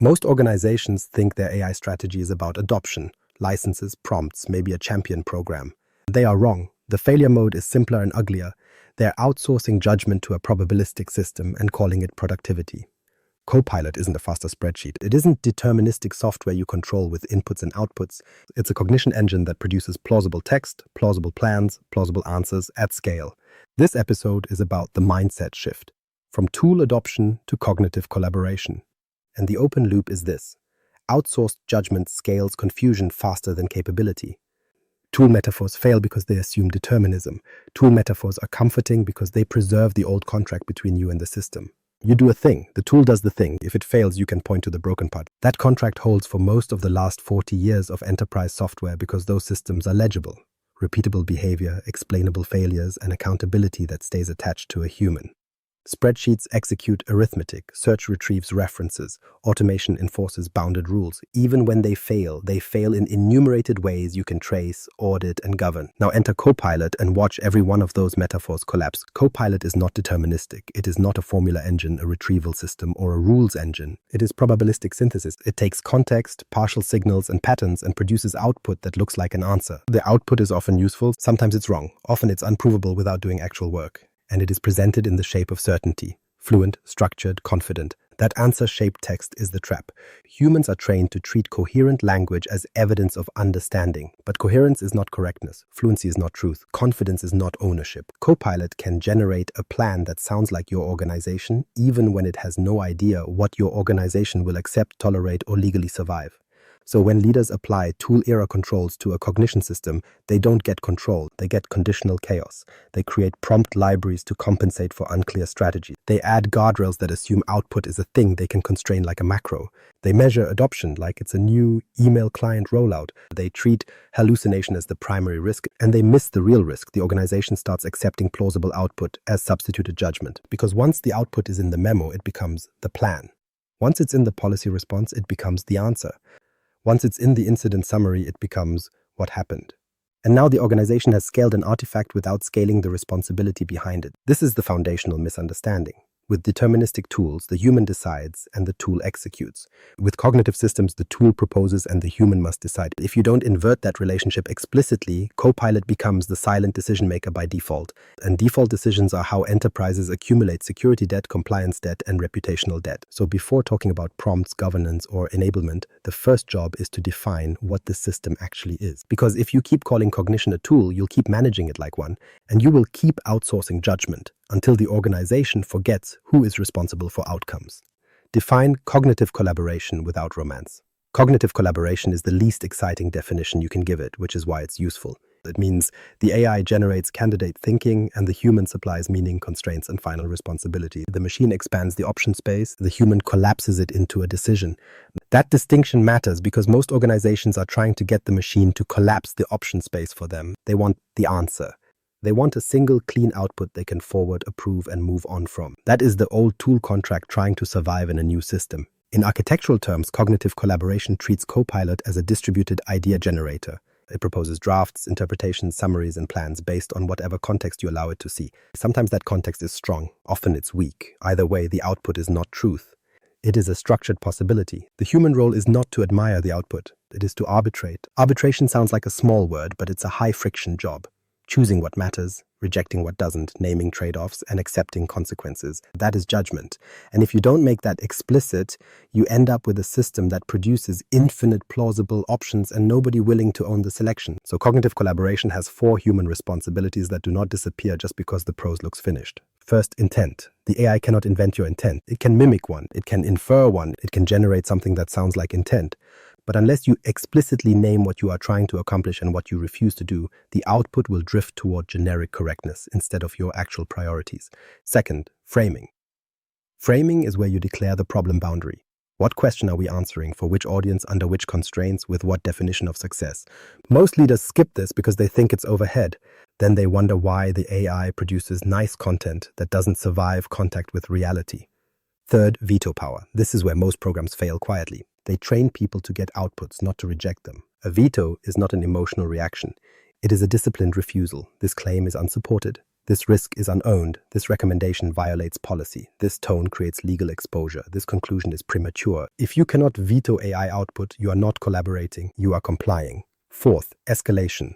Most organizations think their AI strategy is about adoption, licenses, prompts, maybe a champion program. They are wrong. The failure mode is simpler and uglier. They're outsourcing judgment to a probabilistic system and calling it productivity. Copilot isn't a faster spreadsheet. It isn't deterministic software you control with inputs and outputs. It's a cognition engine that produces plausible text, plausible plans, plausible answers at scale. This episode is about the mindset shift, from tool adoption to cognitive collaboration. And the open loop is this: outsourced judgment scales confusion faster than capability. Tool metaphors fail because they assume determinism. Tool metaphors are comforting because they preserve the old contract between you and the system. You do a thing, the tool does the thing. If it fails, you can point to the broken part. That contract holds for most of the last 40 years of enterprise software because those systems are legible. Repeatable behavior, explainable failures, and accountability that stays attached to a human. Spreadsheets execute arithmetic, search retrieves references, automation enforces bounded rules. Even when they fail in enumerated ways you can trace, audit, and govern. Now enter Copilot and watch every one of those metaphors collapse. Copilot is not deterministic. It is not a formula engine, a retrieval system, or a rules engine. It is probabilistic synthesis. It takes context, partial signals, and patterns and produces output that looks like an answer. The output is often useful, sometimes it's wrong, often it's unprovable without doing actual work. And it is presented in the shape of certainty, fluent, structured, confident. That answer-shaped text is the trap. Humans are trained to treat coherent language as evidence of understanding. But coherence is not correctness. Fluency is not truth. Confidence is not ownership. Copilot can generate a plan that sounds like your organization, even when it has no idea what your organization will accept, tolerate, or legally survive. So when leaders apply tool-era controls to a cognition system, they don't get control, they get conditional chaos. They create prompt libraries to compensate for unclear strategy. They add guardrails that assume output is a thing they can constrain like a macro. They measure adoption like it's a new email client rollout. They treat hallucination as the primary risk, and they miss the real risk. The organization starts accepting plausible output as substituted judgment. Because once the output is in the memo, it becomes the plan. Once it's in the policy response, it becomes the answer. Once it's in the incident summary, it becomes what happened. And now the organization has scaled an artifact without scaling the responsibility behind it. This is the foundational misunderstanding. With deterministic tools, the human decides and the tool executes. With cognitive systems, the tool proposes and the human must decide. If you don't invert that relationship explicitly, Copilot becomes the silent decision maker by default. And default decisions are how enterprises accumulate security debt, compliance debt, and reputational debt. So before talking about prompts, governance, or enablement, the first job is to define what the system actually is. Because if you keep calling cognition a tool, you'll keep managing it like one, and you will keep outsourcing judgment until the organization forgets who is responsible for outcomes. Define cognitive collaboration without romance. Cognitive collaboration is the least exciting definition you can give it, which is why it's useful. It means the AI generates candidate thinking and the human supplies meaning, constraints, and final responsibility. The machine expands the option space, the human collapses it into a decision. That distinction matters because most organizations are trying to get the machine to collapse the option space for them. They want the answer. They want a single clean output they can forward, approve, and move on from. That is the old tool contract trying to survive in a new system. In architectural terms, cognitive collaboration treats Copilot as a distributed idea generator. It proposes drafts, interpretations, summaries, and plans based on whatever context you allow it to see. Sometimes that context is strong, often it's weak. Either way, the output is not truth. It is a structured possibility. The human role is not to admire the output. It is to arbitrate. Arbitration sounds like a small word, but it's a high-friction job. Choosing what matters, rejecting what doesn't, naming trade-offs, and accepting consequences. That is judgment. And if you don't make that explicit, you end up with a system that produces infinite plausible options and nobody willing to own the selection. So cognitive collaboration has 4 human responsibilities that do not disappear just because the prose looks finished. First, intent. The AI cannot invent your intent. It can mimic one. It can infer one. It can generate something that sounds like intent. But unless you explicitly name what you are trying to accomplish and what you refuse to do, the output will drift toward generic correctness instead of your actual priorities. Second, framing. Framing is where you declare the problem boundary. What question are we answering, for which audience, under which constraints, with what definition of success? Most leaders skip this because they think it's overhead. Then they wonder why the AI produces nice content that doesn't survive contact with reality. Third, veto power. This is where most programs fail quietly. They train people to get outputs, not to reject them. A veto is not an emotional reaction. It is a disciplined refusal. This claim is unsupported. This risk is unowned. This recommendation violates policy. This tone creates legal exposure. This conclusion is premature. If you cannot veto AI output, you are not collaborating, you are complying. Fourth, escalation.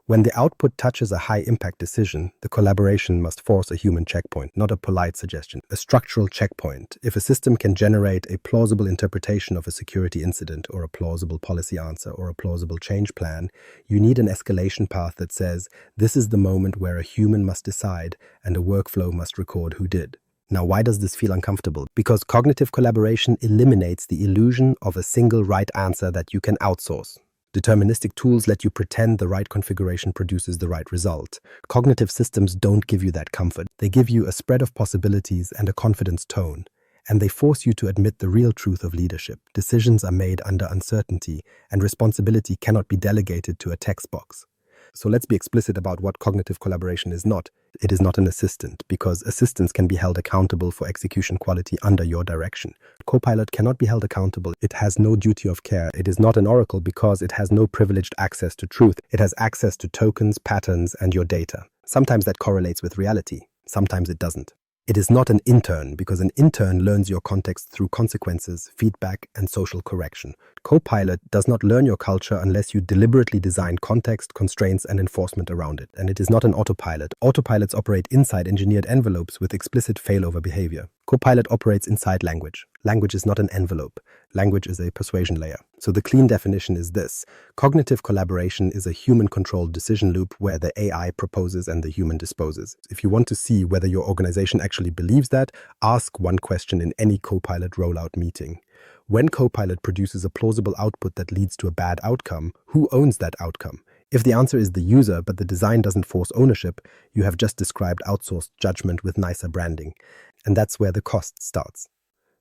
When the output touches a high-impact decision, the collaboration must force a human checkpoint, not a polite suggestion, a structural checkpoint. If a system can generate a plausible interpretation of a security incident or a plausible policy answer or a plausible change plan, you need an escalation path that says, this is the moment where a human must decide and a workflow must record who did. Now, why does this feel uncomfortable? Because cognitive collaboration eliminates the illusion of a single right answer that you can outsource. Deterministic tools let you pretend the right configuration produces the right result. Cognitive systems don't give you that comfort. They give you a spread of possibilities and a confidence tone. And they force you to admit the real truth of leadership. Decisions are made under uncertainty, and responsibility cannot be delegated to a text box. So let's be explicit about what cognitive collaboration is not. It is not an assistant, because assistants can be held accountable for execution quality under your direction. Copilot cannot be held accountable. It has no duty of care. It is not an oracle because it has no privileged access to truth. It has access to tokens, patterns, and your data. Sometimes that correlates with reality. Sometimes it doesn't. It is not an intern because an intern learns your context through consequences, feedback, and social correction. Copilot does not learn your culture unless you deliberately design context, constraints, and enforcement around it. And it is not an autopilot. Autopilots operate inside engineered envelopes with explicit failover behavior. Copilot operates inside language. Language is not an envelope. Language is a persuasion layer. So the clean definition is this. Cognitive collaboration is a human-controlled decision loop where the AI proposes and the human disposes. If you want to see whether your organization actually believes that, ask one question in any Copilot rollout meeting. When Copilot produces a plausible output that leads to a bad outcome, who owns that outcome? If the answer is the user, but the design doesn't force ownership, you have just described outsourced judgment with nicer branding. And that's where the cost starts.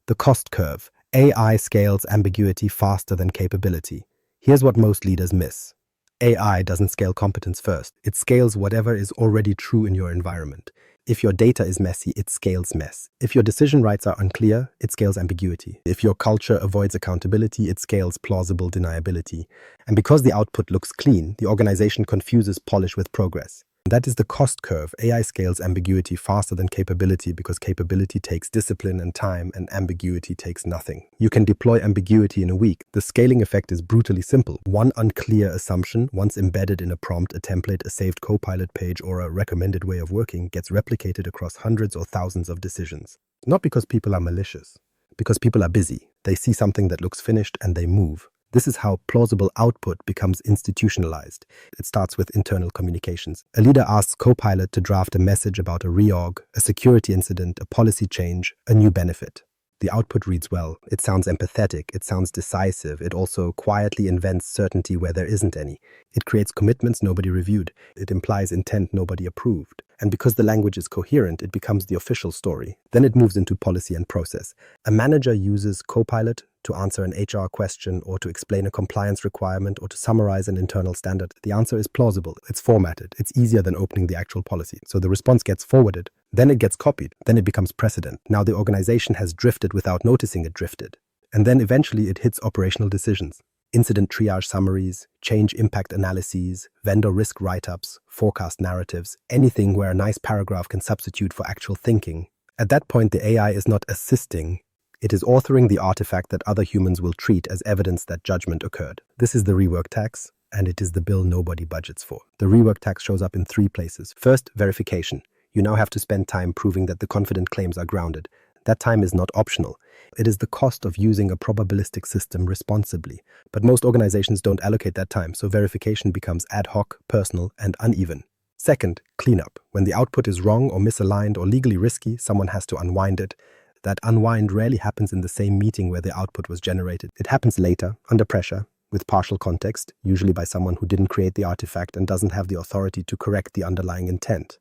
The cost curve. AI scales ambiguity faster than capability. Here's what most leaders miss. AI doesn't scale competence first. It scales whatever is already true in your environment. If your data is messy, it scales mess. If your decision rights are unclear, it scales ambiguity. If your culture avoids accountability, it scales plausible deniability. And because the output looks clean, the organization confuses polish with progress. That is the cost curve. AI scales ambiguity faster than capability because capability takes discipline and time, and ambiguity takes nothing. You can deploy ambiguity in a week. The scaling effect is brutally simple. One unclear assumption, once embedded in a prompt, a template, a saved Copilot page, or a recommended way of working, gets replicated across hundreds or thousands of decisions. Not because people are malicious, because people are busy. They see something that looks finished and they move. This is how plausible output becomes institutionalized. It starts with internal communications. A leader asks Copilot to draft a message about a reorg, a security incident, a policy change, a new benefit. The output reads well. It sounds empathetic. It sounds decisive. It also quietly invents certainty where there isn't any. It creates commitments nobody reviewed. It implies intent nobody approved. And because the language is coherent, it becomes the official story. Then it moves into policy and process. A manager uses Copilot to answer an HR question or to explain a compliance requirement or to summarize an internal standard. The answer is plausible. It's formatted. It's easier than opening the actual policy. So the response gets forwarded. Then it gets copied. Then it becomes precedent. Now the organization has drifted without noticing it drifted. And then eventually it hits operational decisions. Incident triage summaries, change impact analyses, vendor risk write-ups, forecast narratives, anything where a nice paragraph can substitute for actual thinking. At that point, the AI is not assisting. It is authoring the artifact that other humans will treat as evidence that judgment occurred. This is the rework tax, and it is the bill nobody budgets for. The rework tax shows up in 3 places. First, verification. You now have to spend time proving that the confident claims are grounded. That time is not optional. It is the cost of using a probabilistic system responsibly. But most organizations don't allocate that time, so verification becomes ad hoc, personal, and uneven. Second, cleanup. When the output is wrong or misaligned or legally risky, someone has to unwind it. That unwind rarely happens in the same meeting where the output was generated. It happens later, under pressure, with partial context, usually by someone who didn't create the artifact and doesn't have the authority to correct the underlying intent.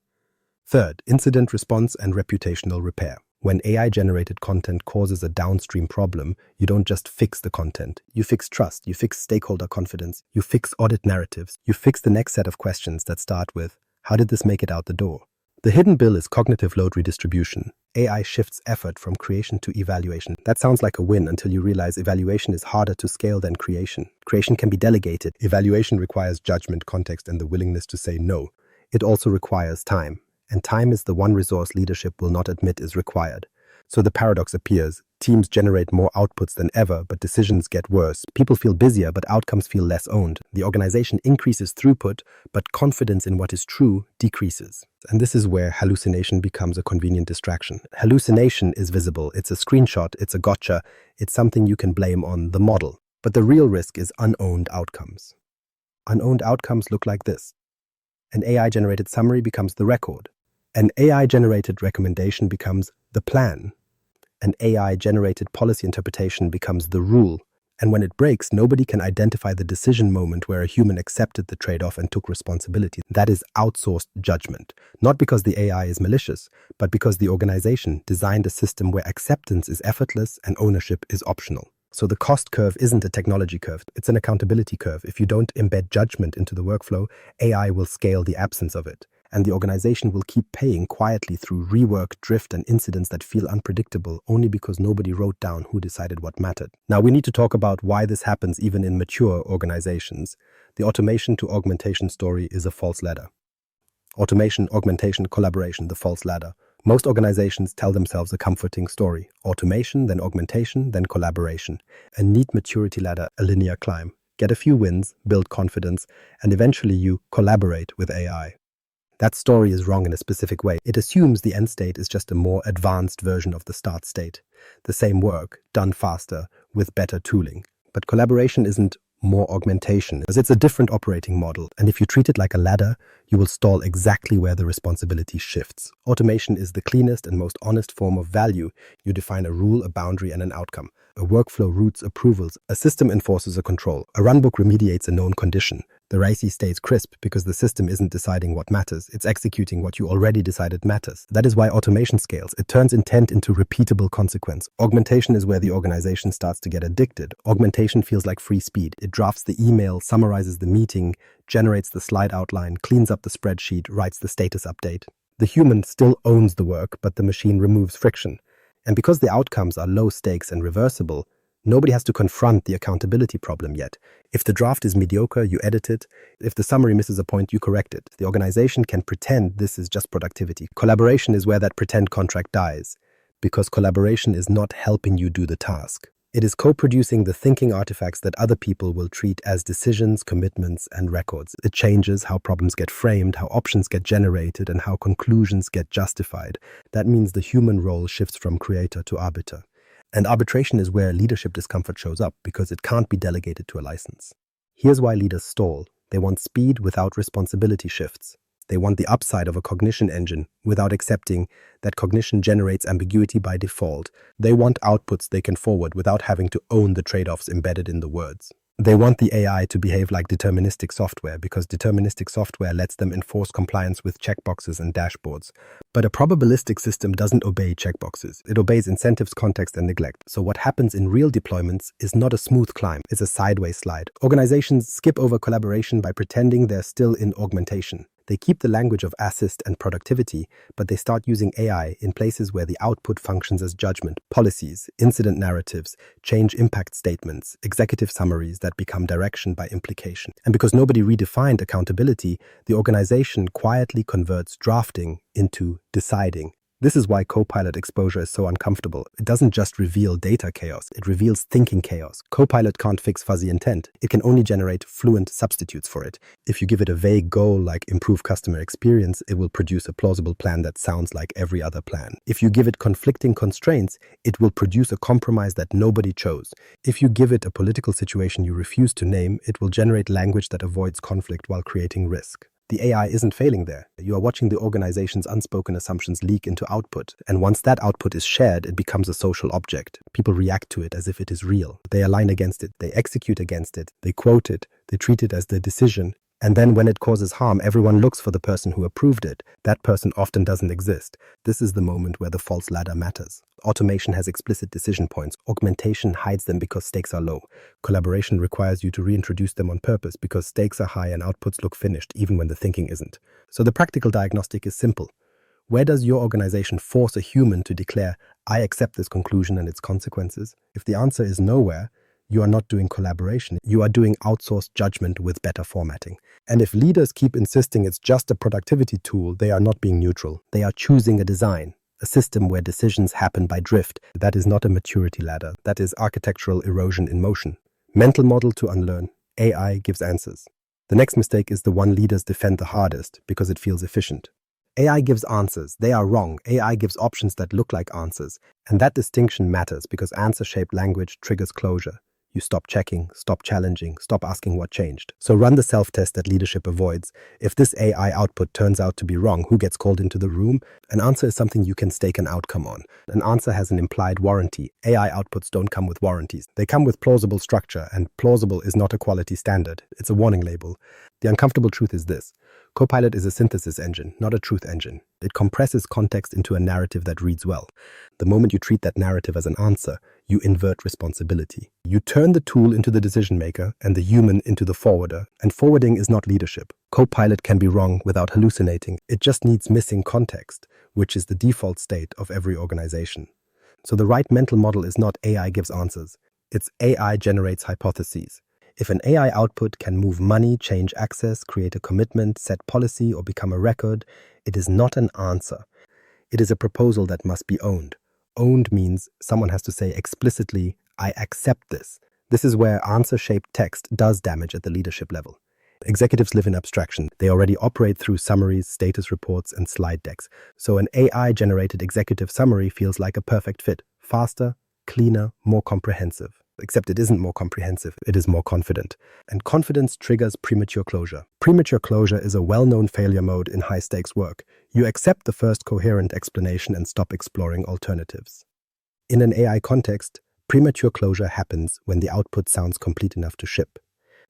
Third, incident response and reputational repair. When AI-generated content causes a downstream problem, you don't just fix the content. You fix trust, you fix stakeholder confidence, you fix audit narratives, you fix the next set of questions that start with, how did this make it out the door? The hidden bill is cognitive load redistribution. AI shifts effort from creation to evaluation. That sounds like a win until you realize evaluation is harder to scale than creation. Creation can be delegated. Evaluation requires judgment, context, and the willingness to say no. It also requires time. and time is the one resource leadership will not admit is required. So the paradox appears. Teams generate more outputs than ever, but decisions get worse. People feel busier, but outcomes feel less owned. The organization increases throughput, but confidence in what is true decreases. And this is where hallucination becomes a convenient distraction. Hallucination is visible. It's a screenshot. It's a gotcha. It's something you can blame on the model. But the real risk is unowned outcomes. Unowned outcomes look like this. An AI-generated summary becomes the record. An AI-generated recommendation becomes the plan. An AI-generated policy interpretation becomes the rule. And when it breaks, nobody can identify the decision moment where a human accepted the trade-off and took responsibility. That is outsourced judgment. Not because the AI is malicious, but because the organization designed a system where acceptance is effortless and ownership is optional. So the cost curve isn't a technology curve, it's an accountability curve. If you don't embed judgment into the workflow, AI will scale the absence of it. And the organization will keep paying quietly through rework, drift, and incidents that feel unpredictable only because nobody wrote down who decided what mattered. Now, we need to talk about why this happens even in mature organizations. The automation to augmentation story is a false ladder. Automation, augmentation, collaboration, the false ladder. Most organizations tell themselves a comforting story. Automation, then augmentation, then collaboration. A neat maturity ladder, a linear climb. Get a few wins, build confidence, and eventually you collaborate with AI. That story is wrong in a specific way. It assumes the end state is just a more advanced version of the start state. The same work, done faster, with better tooling. But collaboration isn't more augmentation, as it's a different operating model. And if you treat it like a ladder, you will stall exactly where the responsibility shifts. Automation is the cleanest and most honest form of value. You define a rule, a boundary, and an outcome. A workflow routes approvals. A system enforces a control. A runbook remediates a known condition. The RACI stays crisp because the system isn't deciding what matters. It's executing what you already decided matters. That is why automation scales. It turns intent into repeatable consequence. Augmentation is where the organization starts to get addicted. Augmentation feels like free speed. It drafts the email, summarizes the meeting, generates the slide outline, cleans up the spreadsheet, writes the status update. The human still owns the work, but the machine removes friction. And because the outcomes are low stakes and reversible, nobody has to confront the accountability problem yet. If the draft is mediocre, you edit it. If the summary misses a point, you correct it. The organization can pretend this is just productivity. Collaboration is where that pretend contract dies, because collaboration is not helping you do the task. It is co-producing the thinking artifacts that other people will treat as decisions, commitments, and records. It changes how problems get framed, how options get generated, and how conclusions get justified. That means the human role shifts from creator to arbiter. And arbitration is where leadership discomfort shows up because it can't be delegated to a license. Here's why leaders stall. They want speed without responsibility shifts. They want the upside of a cognition engine without accepting that cognition generates ambiguity by default. They want outputs they can forward without having to own the trade-offs embedded in the words. They want the AI to behave like deterministic software because deterministic software lets them enforce compliance with checkboxes and dashboards. But a probabilistic system doesn't obey checkboxes. It obeys incentives, context, and neglect. So what happens in real deployments is not a smooth climb, it's a sideways slide. Organizations skip over collaboration by pretending they're still in augmentation. They keep the language of assist and productivity, but they start using AI in places where the output functions as judgment, policies, incident narratives, change impact statements, executive summaries that become direction by implication. And because nobody redefined accountability, the organization quietly converts drafting into deciding. This is why Copilot exposure is so uncomfortable. It doesn't just reveal data chaos, it reveals thinking chaos. Copilot can't fix fuzzy intent. It can only generate fluent substitutes for it. If you give it a vague goal like improve customer experience, it will produce a plausible plan that sounds like every other plan. If you give it conflicting constraints, it will produce a compromise that nobody chose. If you give it a political situation you refuse to name, it will generate language that avoids conflict while creating risk. The AI isn't failing there. You are watching the organization's unspoken assumptions leak into output. And once that output is shared, it becomes a social object. People react to it as if it is real. They align against it. They execute against it. They quote it. They treat it as their decision. And then when it causes harm, everyone looks for the person who approved it. That person often doesn't exist. This is the moment where the false ladder matters. Automation has explicit decision points. Augmentation hides them because stakes are low. Collaboration requires you to reintroduce them on purpose because stakes are high and outputs look finished even when the thinking isn't. So the practical diagnostic is simple. Where does your organization force a human to declare, I accept this conclusion and its consequences? If the answer is nowhere, You are not doing collaboration. You are doing outsourced judgment with better formatting. And if leaders keep insisting it's just a productivity tool, they are not being neutral. They are choosing a design, a system where decisions happen by drift. That is not a maturity ladder. That is architectural erosion in motion. Mental model to unlearn. AI gives answers. The next mistake is the one leaders defend the hardest because it feels efficient. AI gives answers. They are wrong. AI gives options that look like answers. And that distinction matters because answer-shaped language triggers closure. You stop checking, stop challenging, stop asking what changed. So run the self-test that leadership avoids. If this AI output turns out to be wrong, who gets called into the room? An answer is something you can stake an outcome on. An answer has an implied warranty. AI outputs don't come with warranties. They come with plausible structure, and plausible is not a quality standard. It's a warning label. The uncomfortable truth is this. Copilot is a synthesis engine, not a truth engine. It compresses context into a narrative that reads well. The moment you treat that narrative as an answer, you invert responsibility. You turn the tool into the decision maker and the human into the forwarder. And forwarding is not leadership. Copilot can be wrong without hallucinating. It just needs missing context, which is the default state of every organization. So the right mental model is not AI gives answers. It's AI generates hypotheses. If an AI output can move money, change access, create a commitment, set policy, or become a record, it is not an answer. It is a proposal that must be owned. Owned means someone has to say explicitly, I accept this. This is where answer-shaped text does damage at the leadership level. Executives live in abstraction. They already operate through summaries, status reports, and slide decks. So an AI-generated executive summary feels like a perfect fit. Faster, cleaner, more comprehensive. Except it isn't more comprehensive, it is more confident. And confidence triggers premature closure. Premature closure is a well-known failure mode in high-stakes work. You accept the first coherent explanation and stop exploring alternatives. In an AI context, premature closure happens when the output sounds complete enough to ship.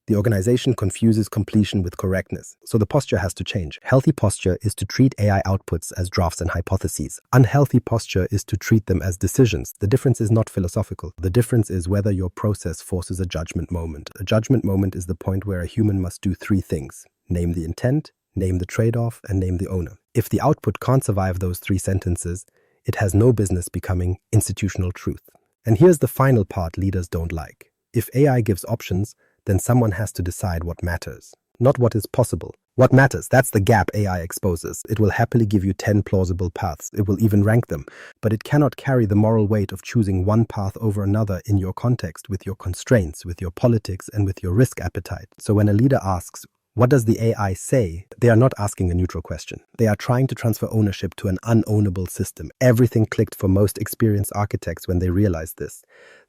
The organization confuses completion with correctness, so the posture has to change. Healthy posture is to treat AI outputs as drafts and hypotheses. Unhealthy posture is to treat them as decisions. The difference is not philosophical. The difference is whether your process forces a judgment moment. A judgment moment is the point where a human must do three things: name the intent, name the trade-off, and name the owner. If the output can't survive those three sentences, it has no business becoming institutional truth. And here's the final part leaders don't like. If AI gives options, then someone has to decide what matters, not what is possible. What matters, that's the gap AI exposes. It will happily give you 10 plausible paths. It will even rank them, but it cannot carry the moral weight of choosing one path over another in your context, with your constraints, with your politics, and with your risk appetite. So when a leader asks, what does the AI say? They are not asking a neutral question. They are trying to transfer ownership to an unownable system. Everything clicked for most experienced architects when they realized this.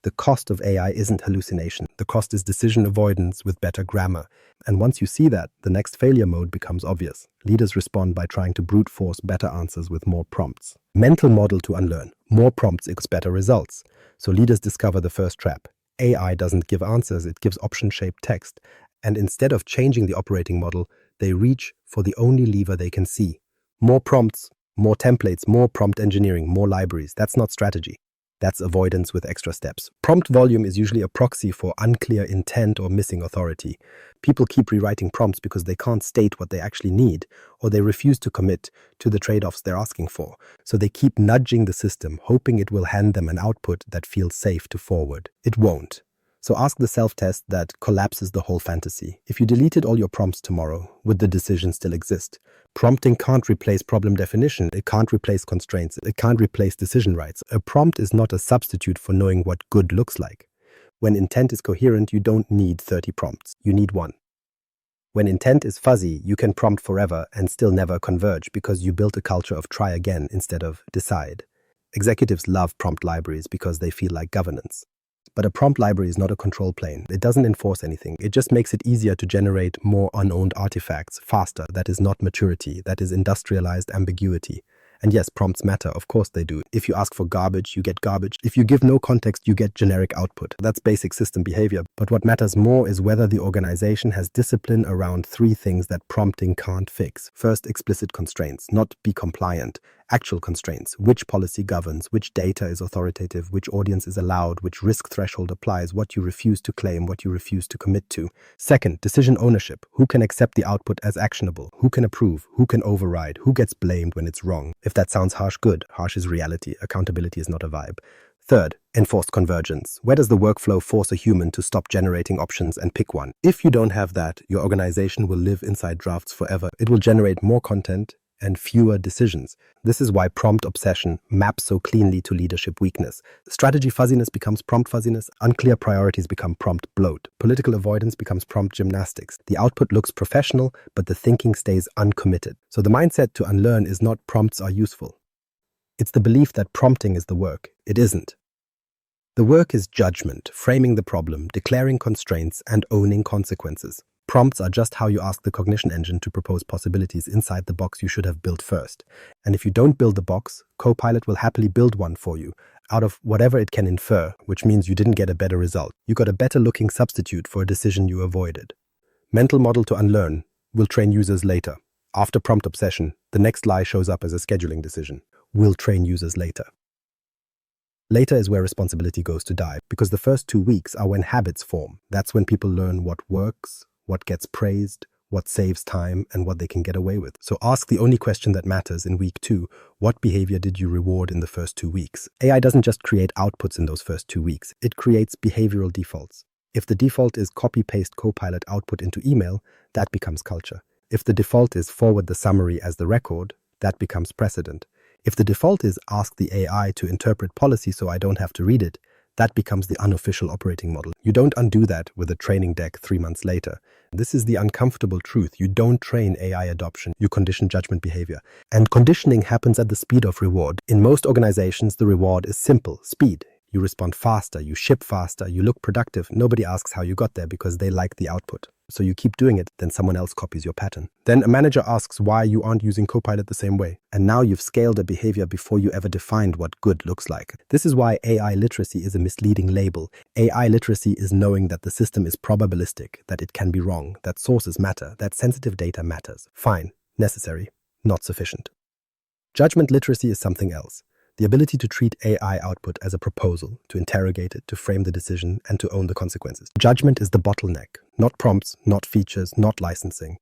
The cost of AI isn't hallucination. The cost is decision avoidance with better grammar. And once you see that, the next failure mode becomes obvious. Leaders respond by trying to brute force better answers with more prompts. Mental model to unlearn. More prompts equals better results. So leaders discover the first trap. AI doesn't give answers, it gives option-shaped text. And instead of changing the operating model, they reach for the only lever they can see. More prompts, more templates, more prompt engineering, more libraries. That's not strategy. That's avoidance with extra steps. Prompt volume is usually a proxy for unclear intent or missing authority. People keep rewriting prompts because they can't state what they actually need, or they refuse to commit to the trade-offs they're asking for. So they keep nudging the system, hoping it will hand them an output that feels safe to forward. It won't. So ask the self-test that collapses the whole fantasy. If you deleted all your prompts tomorrow, would the decision still exist? Prompting can't replace problem definition. It can't replace constraints. It can't replace decision rights. A prompt is not a substitute for knowing what good looks like. When intent is coherent, you don't need 30 prompts. You need one. When intent is fuzzy, you can prompt forever and still never converge because you built a culture of try again instead of decide. Executives love prompt libraries because they feel like governance. But a prompt library is not a control plane. It doesn't enforce anything. It just makes it easier to generate more unowned artifacts faster. That is not maturity. That is industrialized ambiguity. And yes, prompts matter. Of course they do. If you ask for garbage, you get garbage. If you give no context, you get generic output. That's basic system behavior. But what matters more is whether the organization has discipline around three things that prompting can't fix. First, explicit constraints, not be compliant. Actual constraints: which policy governs, which data is authoritative, which audience is allowed, which risk threshold applies, what you refuse to claim, what you refuse to commit to. Second, decision ownership: who can accept the output as actionable, who can approve, who can override, who gets blamed when it's wrong. If that sounds harsh, good. Harsh is reality. Accountability is not a vibe. Third, enforced convergence. Where does the workflow force a human to stop generating options and pick one? If you don't have that, your organization will live inside drafts forever. It will generate more content and fewer decisions. This is why prompt obsession maps so cleanly to leadership weakness. Strategy fuzziness becomes prompt fuzziness. Unclear priorities become prompt bloat. Political avoidance becomes prompt gymnastics. The output looks professional, but the thinking stays uncommitted. So the mindset to unlearn is not prompts are useful. It's the belief that prompting is the work. It isn't. The work is judgment, framing the problem, declaring constraints, and owning consequences. Prompts are just how you ask the cognition engine to propose possibilities inside the box you should have built first. And if you don't build the box, Copilot will happily build one for you, out of whatever it can infer, which means you didn't get a better result. You got a better-looking substitute for a decision you avoided. Mental model to unlearn will train users later. After prompt obsession, the next lie shows up as a scheduling decision. Will train users later. Later is where responsibility goes to die, because the first 2 weeks are when habits form. That's when people learn what works, what gets praised, what saves time, and what they can get away with. So ask the only question that matters in week 2, what behavior did you reward in the first 2 weeks? AI doesn't just create outputs in those first 2 weeks, it creates behavioral defaults. If the default is copy-paste Copilot output into email, that becomes culture. If the default is forward the summary as the record, that becomes precedent. If the default is ask the AI to interpret policy so I don't have to read it, that becomes the unofficial operating model. You don't undo that with a training deck 3 months later. This is the uncomfortable truth. You don't train AI adoption, you condition judgment behavior. And conditioning happens at the speed of reward. In most organizations, the reward is simple: speed. You respond faster, you ship faster, you look productive. Nobody asks how you got there because they like the output. So you keep doing it, then someone else copies your pattern. Then a manager asks why you aren't using Copilot the same way. And now you've scaled a behavior before you ever defined what good looks like. This is why AI literacy is a misleading label. AI literacy is knowing that the system is probabilistic, that it can be wrong, that sources matter, that sensitive data matters. Fine, necessary, not sufficient. Judgment literacy is something else. The ability to treat AI output as a proposal, to interrogate it, to frame the decision, and to own the consequences. Judgment is the bottleneck, not prompts, not features, not licensing.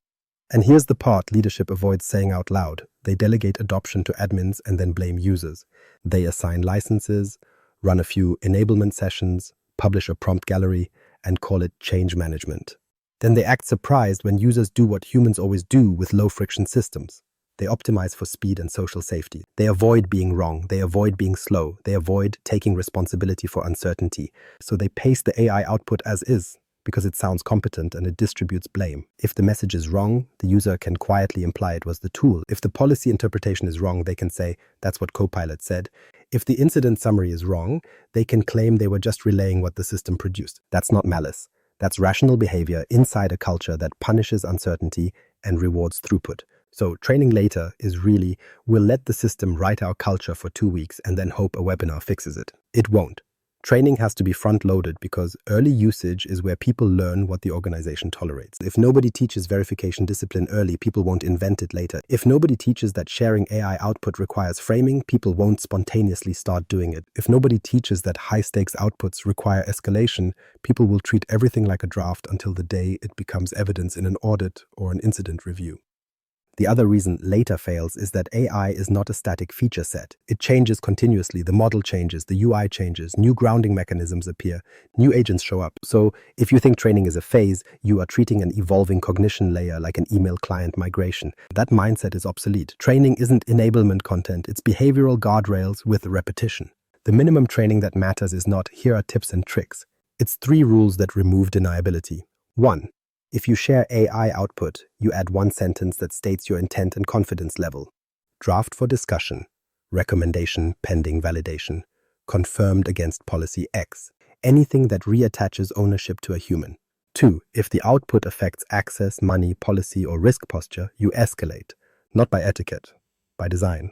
And here's the part leadership avoids saying out loud. They delegate adoption to admins and then blame users. They assign licenses, run a few enablement sessions, publish a prompt gallery, and call it change management. Then they act surprised when users do what humans always do with low-friction systems. They optimize for speed and social safety. They avoid being wrong. They avoid being slow. They avoid taking responsibility for uncertainty. So they paste the AI output as is, because it sounds competent and it distributes blame. If the message is wrong, the user can quietly imply it was the tool. If the policy interpretation is wrong, they can say, that's what Copilot said. If the incident summary is wrong, they can claim they were just relaying what the system produced. That's not malice. That's rational behavior inside a culture that punishes uncertainty and rewards throughput. So training later is really, we'll let the system write our culture for 2 weeks and then hope a webinar fixes it. It won't. Training has to be front-loaded because early usage is where people learn what the organization tolerates. If nobody teaches verification discipline early, people won't invent it later. If nobody teaches that sharing AI output requires framing, people won't spontaneously start doing it. If nobody teaches that high-stakes outputs require escalation, people will treat everything like a draft until the day it becomes evidence in an audit or an incident review. The other reason later fails is that AI is not a static feature set. It changes continuously, the model changes, the UI changes, new grounding mechanisms appear, new agents show up. So if you think training is a phase, you are treating an evolving cognition layer like an email client migration. That mindset is obsolete. Training isn't enablement content, it's behavioral guardrails with repetition. The minimum training that matters is not, here are tips and tricks. It's 3 rules that remove deniability. 1. If you share AI output, you add 1 sentence that states your intent and confidence level. Draft for discussion. Recommendation pending validation. Confirmed against policy X. Anything that reattaches ownership to a human. 2. If the output affects access, money, policy, or risk posture, you escalate. Not by etiquette, by design.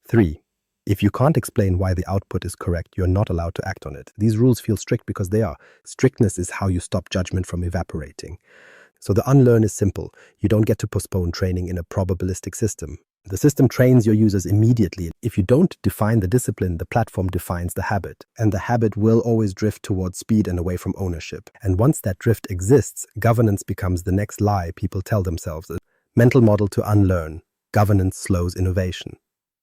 3. If you can't explain why the output is correct, you're not allowed to act on it. These rules feel strict because they are. Strictness is how you stop judgment from evaporating. So the unlearn is simple. You don't get to postpone training in a probabilistic system. The system trains your users immediately. If you don't define the discipline, the platform defines the habit. And the habit will always drift towards speed and away from ownership. And once that drift exists, governance becomes the next lie people tell themselves. A mental model to unlearn. Governance slows innovation.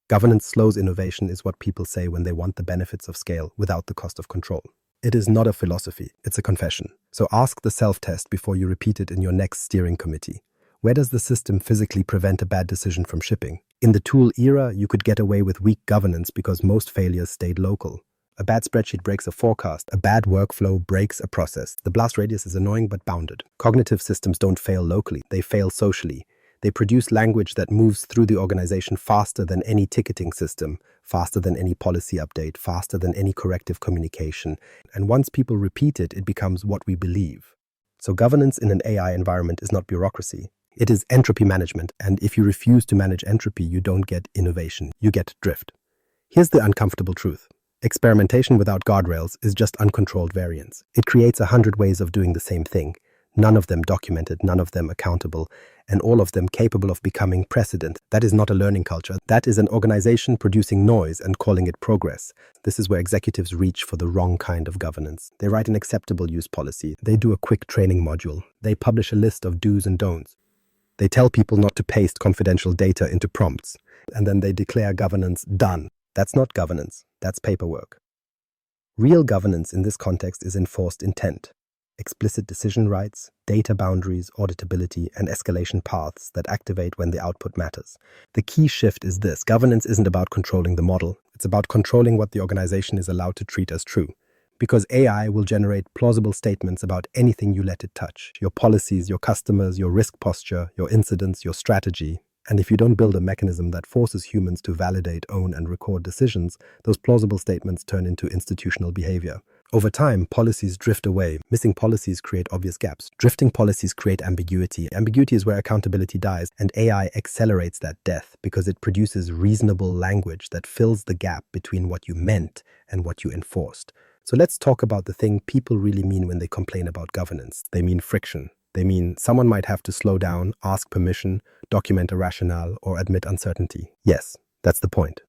Governance slows innovation is what people say when they want the benefits of scale without the cost of control. It is not a philosophy, it's a confession. So ask the self-test before you repeat it in your next steering committee. Where does the system physically prevent a bad decision from shipping? In the tool era, you could get away with weak governance because most failures stayed local. A bad spreadsheet breaks a forecast. A bad workflow breaks a process. The blast radius is annoying but bounded. Cognitive systems don't fail locally, they fail socially. They produce language that moves through the organization faster than any ticketing system, faster than any policy update, faster than any corrective communication. And once people repeat it, it becomes what we believe. So governance in an AI environment is not bureaucracy. It is entropy management, and if you refuse to manage entropy, you don't get innovation, you get drift. Here's the uncomfortable truth. Experimentation without guardrails is just uncontrolled variance. It creates 100 ways of doing the same thing, none of them documented, none of them accountable, and all of them capable of becoming precedent. That is not a learning culture. That is an organization producing noise and calling it progress. This is where executives reach for the wrong kind of governance. They write an acceptable use policy. They do a quick training module. They publish a list of do's and don'ts. They tell people not to paste confidential data into prompts, and then they declare governance done. That's not governance, that's paperwork. Real governance in this context is enforced intent, explicit decision rights, data boundaries, auditability, and escalation paths that activate when the output matters. The key shift is this: governance isn't about controlling the model, it's about controlling what the organization is allowed to treat as true. Because AI will generate plausible statements about anything you let it touch. Your policies, your customers, your risk posture, your incidents, your strategy. And if you don't build a mechanism that forces humans to validate, own, and record decisions, those plausible statements turn into institutional behavior. Over time, policies drift away. Missing policies create obvious gaps. Drifting policies create ambiguity. Ambiguity is where accountability dies, and AI accelerates that death because it produces reasonable language that fills the gap between what you meant and what you enforced. So let's talk about the thing people really mean when they complain about governance. They mean friction. They mean someone might have to slow down, ask permission, document a rationale, or admit uncertainty. Yes, that's the point.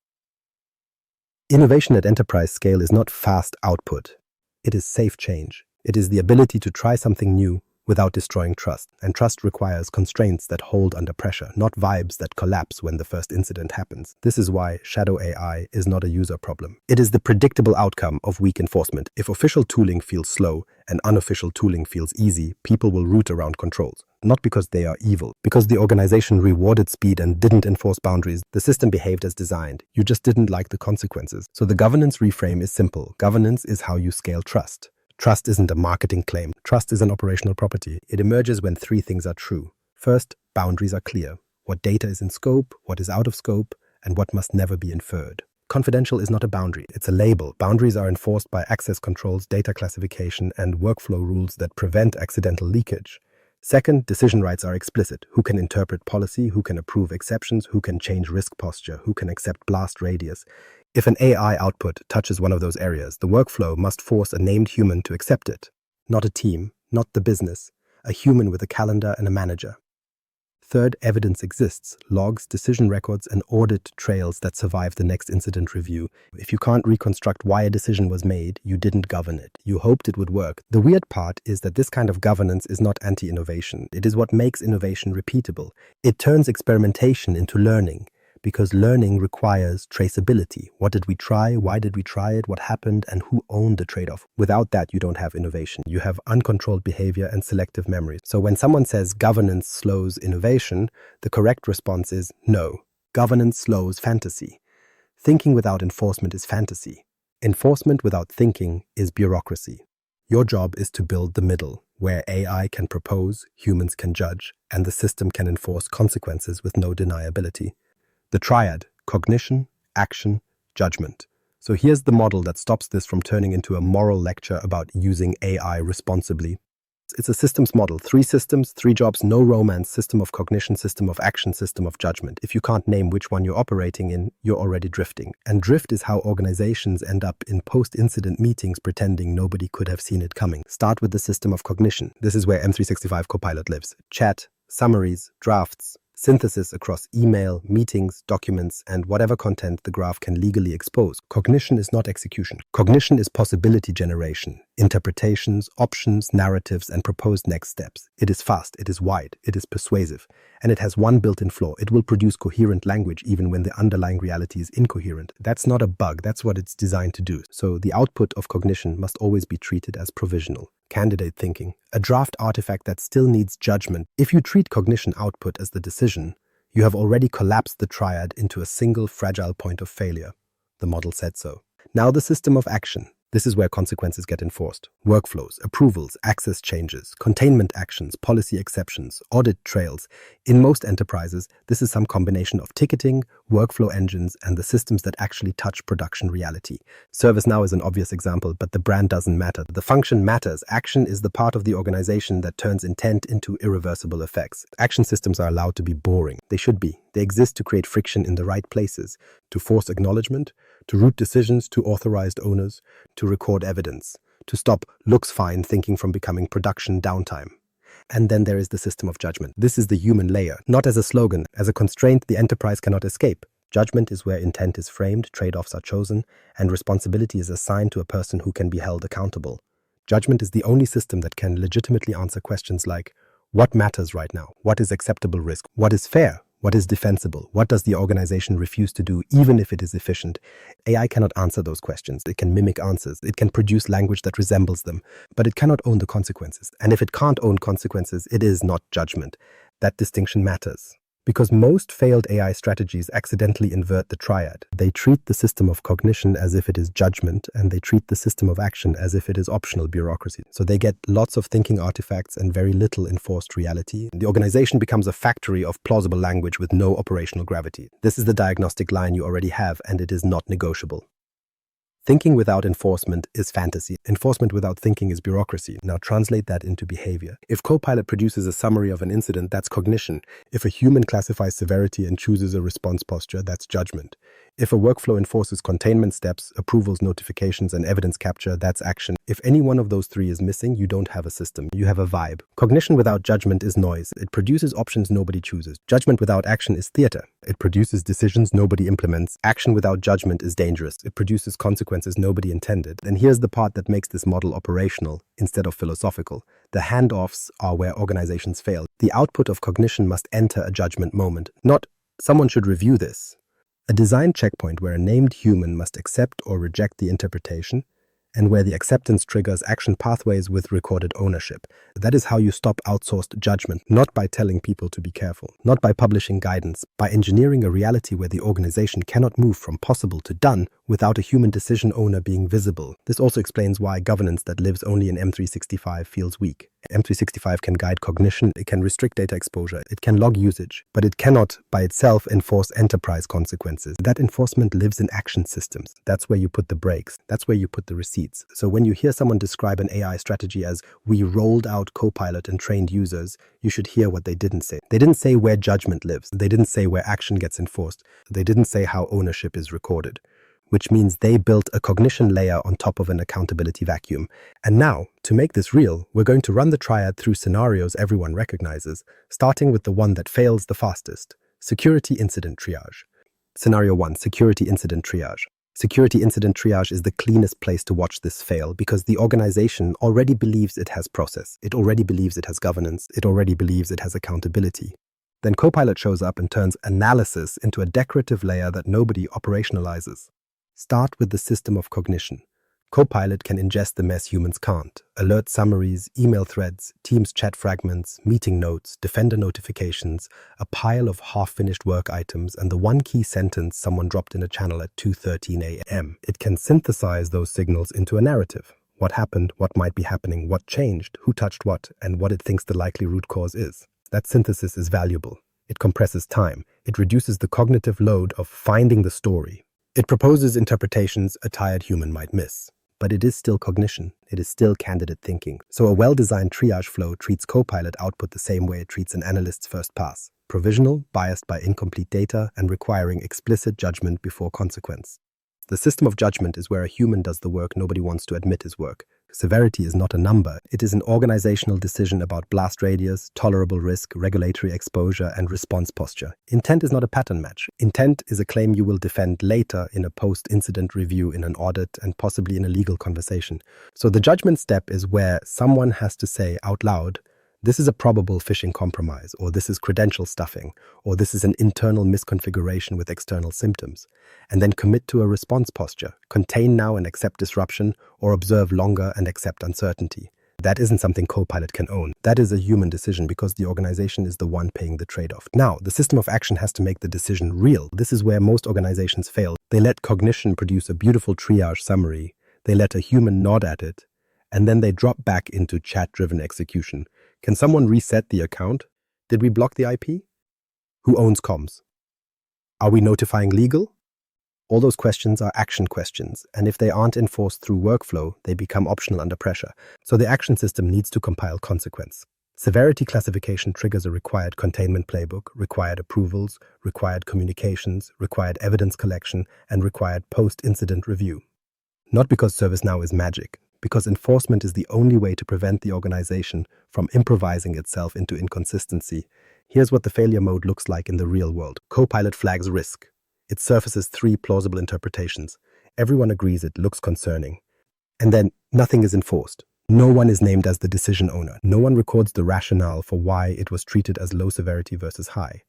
Innovation at enterprise scale is not fast output. It is safe change. It is the ability to try something new without destroying trust. And trust requires constraints that hold under pressure, not vibes that collapse when the first incident happens. This is why shadow AI is not a user problem. It is the predictable outcome of weak enforcement. If official tooling feels slow and unofficial tooling feels easy, people will root around controls. Not because they are evil, because the organization rewarded speed and didn't enforce boundaries. The system behaved as designed. You just didn't like the consequences. So the governance reframe is simple. Governance is how you scale trust. Trust isn't a marketing claim. Trust is an operational property. It emerges when three things are true. First, boundaries are clear. What data is in scope, what is out of scope, and what must never be inferred. Confidential is not a boundary, it's a label. Boundaries are enforced by access controls, data classification, and workflow rules that prevent accidental leakage. Second, decision rights are explicit. Who can interpret policy, who can approve exceptions, who can change risk posture, who can accept blast radius. If an AI output touches one of those areas, the workflow must force a named human to accept it. Not a team, not the business, a human with a calendar and a manager. Third, evidence exists, logs, decision records, and audit trails that survive the next incident review. If you can't reconstruct why a decision was made, you didn't govern it. You hoped it would work. The weird part is that this kind of governance is not anti-innovation. It is what makes innovation repeatable. It turns experimentation into learning, because learning requires traceability. What did we try? Why did we try it? What happened? And who owned the trade-off? Without that, you don't have innovation. You have uncontrolled behavior and selective memory. So when someone says governance slows innovation, the correct response is no. Governance slows fantasy. Thinking without enforcement is fantasy. Enforcement without thinking is bureaucracy. Your job is to build the middle, where AI can propose, humans can judge, and the system can enforce consequences with no deniability. The Triad: cognition, action, judgment. So here's the model that stops this from turning into a moral lecture about using AI responsibly. It's a systems model. 3 systems, 3 jobs, no romance: system of cognition, system of action, system of judgment. If you can't name which one you're operating in, you're already drifting. And drift is how organizations end up in post-incident meetings pretending nobody could have seen it coming. Start with the system of cognition. This is where M365 Copilot lives. Chat, summaries, drafts, synthesis across email, meetings, documents, and whatever content the graph can legally expose. Cognition is not execution. Cognition is possibility generation, interpretations, options, narratives, and proposed next steps. It is fast, it is wide, it is persuasive, and it has one built-in flaw. It will produce coherent language even when the underlying reality is incoherent. That's not a bug, that's what it's designed to do. So the output of cognition must always be treated as provisional. Candidate thinking, a draft artifact that still needs judgment. If you treat cognition output as the decision, you have already collapsed the triad into a single fragile point of failure. The model said so. Now the system of action. This is where consequences get enforced. Workflows, approvals, access changes, containment actions, policy exceptions, audit trails. In most enterprises, this is some combination of ticketing, workflow engines, and the systems that actually touch production reality. ServiceNow is an obvious example, but the brand doesn't matter. The function matters. Action is the part of the organization that turns intent into irreversible effects. Action systems are allowed to be boring. They should be. They exist to create friction in the right places, to force acknowledgement, to route decisions to authorized owners, to record evidence, to stop looks fine thinking from becoming production downtime. And then there is the system of judgment. This is the human layer, not as a slogan, as a constraint the enterprise cannot escape. Judgment is where intent is framed, trade-offs are chosen, and responsibility is assigned to a person who can be held accountable. Judgment is the only system that can legitimately answer questions like, what matters right now? What is acceptable risk? What is fair? What is defensible? What does the organization refuse to do, even if it is efficient? AI cannot answer those questions. It can mimic answers. It can produce language that resembles them, but it cannot own the consequences. And if it can't own consequences, it is not judgment. That distinction matters. Because most failed AI strategies accidentally invert the triad. They treat the system of cognition as if it is judgment, and they treat the system of action as if it is optional bureaucracy. So they get lots of thinking artifacts and very little enforced reality. The organization becomes a factory of plausible language with no operational gravity. This is the diagnostic line you already have, and it is not negotiable. Thinking without enforcement is fantasy. Enforcement without thinking is bureaucracy. Now translate that into behavior. If Copilot produces a summary of an incident, that's cognition. If a human classifies severity and chooses a response posture, that's judgment. If a workflow enforces containment steps, approvals, notifications, and evidence capture, that's action. If any one of those three is missing, you don't have a system. You have a vibe. Cognition without judgment is noise. It produces options nobody chooses. Judgment without action is theater. It produces decisions nobody implements. Action without judgment is dangerous. It produces consequences nobody intended. And here's the part that makes this model operational instead of philosophical. The handoffs are where organizations fail. The output of cognition must enter a judgment moment. Not, someone should review this. A design checkpoint where a named human must accept or reject the interpretation, and where the acceptance triggers action pathways with recorded ownership. That is how you stop outsourced judgment, not by telling people to be careful, not by publishing guidance, by engineering a reality where the organization cannot move from possible to done without a human decision owner being visible. This also explains why governance that lives only in M365 feels weak. M365 can guide cognition, it can restrict data exposure, it can log usage, but it cannot by itself enforce enterprise consequences. That enforcement lives in action systems. That's where you put the brakes. That's where you put the receipts. So when you hear someone describe an AI strategy as, we rolled out Copilot and trained users, you should hear what they didn't say. They didn't say where judgment lives. They didn't say where action gets enforced. They didn't say how ownership is recorded. Which means they built a cognition layer on top of an accountability vacuum. And now, to make this real, we're going to run the triad through scenarios everyone recognizes, starting with the one that fails the fastest: security incident triage. Scenario 1, security incident triage. Security incident triage is the cleanest place to watch this fail because the organization already believes it has process, it already believes it has governance, it already believes it has accountability. Then Copilot shows up and turns analysis into a decorative layer that nobody operationalizes. Start with the system of cognition. Copilot can ingest the mess humans can't. Alert summaries, email threads, Teams chat fragments, meeting notes, Defender notifications, a pile of half-finished work items, and the one key sentence someone dropped in a channel at 2:13 a.m. It can synthesize those signals into a narrative. What happened, what might be happening, what changed, who touched what, and what it thinks the likely root cause is. That synthesis is valuable. It compresses time. It reduces the cognitive load of finding the story. It proposes interpretations a tired human might miss. But it is still cognition. It is still candidate thinking. So a well-designed triage flow treats Copilot output the same way it treats an analyst's first pass. Provisional, biased by incomplete data, and requiring explicit judgment before consequence. The system of judgment is where a human does the work nobody wants to admit is work. Severity is not a number. It is an organizational decision about blast radius, tolerable risk, regulatory exposure, and response posture. Intent is not a pattern match. Intent is a claim you will defend later in a post-incident review, in an audit, and possibly in a legal conversation. So the judgment step is where someone has to say out loud, this is a probable phishing compromise, or this is credential stuffing, or this is an internal misconfiguration with external symptoms, and then commit to a response posture, contain now and accept disruption, or observe longer and accept uncertainty. That isn't something Copilot can own. That is a human decision because the organization is the one paying the trade-off. Now, the system of action has to make the decision real. This is where most organizations fail. They let cognition produce a beautiful triage summary, they let a human nod at it, and then they drop back into chat-driven execution. Can someone reset the account? Did we block the IP? Who owns comms? Are we notifying legal? All those questions are action questions, and if they aren't enforced through workflow, they become optional under pressure. So the action system needs to compile consequence. Severity classification triggers a required containment playbook, required approvals, required communications, required evidence collection, and required post-incident review. Not because ServiceNow is magic, because enforcement is the only way to prevent the organization from improvising itself into inconsistency. Here's what the failure mode looks like in the real world. Copilot flags risk. It surfaces 3 plausible interpretations. Everyone agrees it looks concerning. And then nothing is enforced. No one is named as the decision owner. No one records the rationale for why it was treated as low severity versus high.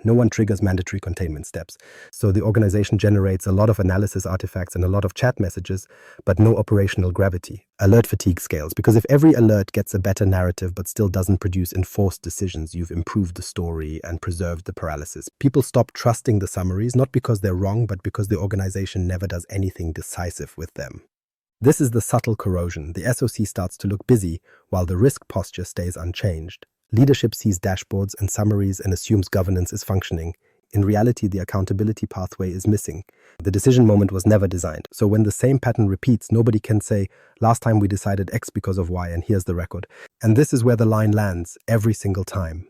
No one triggers mandatory containment steps. So the organization generates a lot of analysis artifacts and a lot of chat messages, but no operational gravity. Alert fatigue scales, because if every alert gets a better narrative but still doesn't produce enforced decisions, you've improved the story and preserved the paralysis. People stop trusting the summaries, not because they're wrong, but because the organization never does anything decisive with them. This is the subtle corrosion. The SOC starts to look busy, while the risk posture stays unchanged. Leadership sees dashboards and summaries and assumes governance is functioning. In reality, the accountability pathway is missing. The decision moment was never designed. So when the same pattern repeats, nobody can say, last time we decided X because of Y, and here's the record. And this is where the line lands every single time.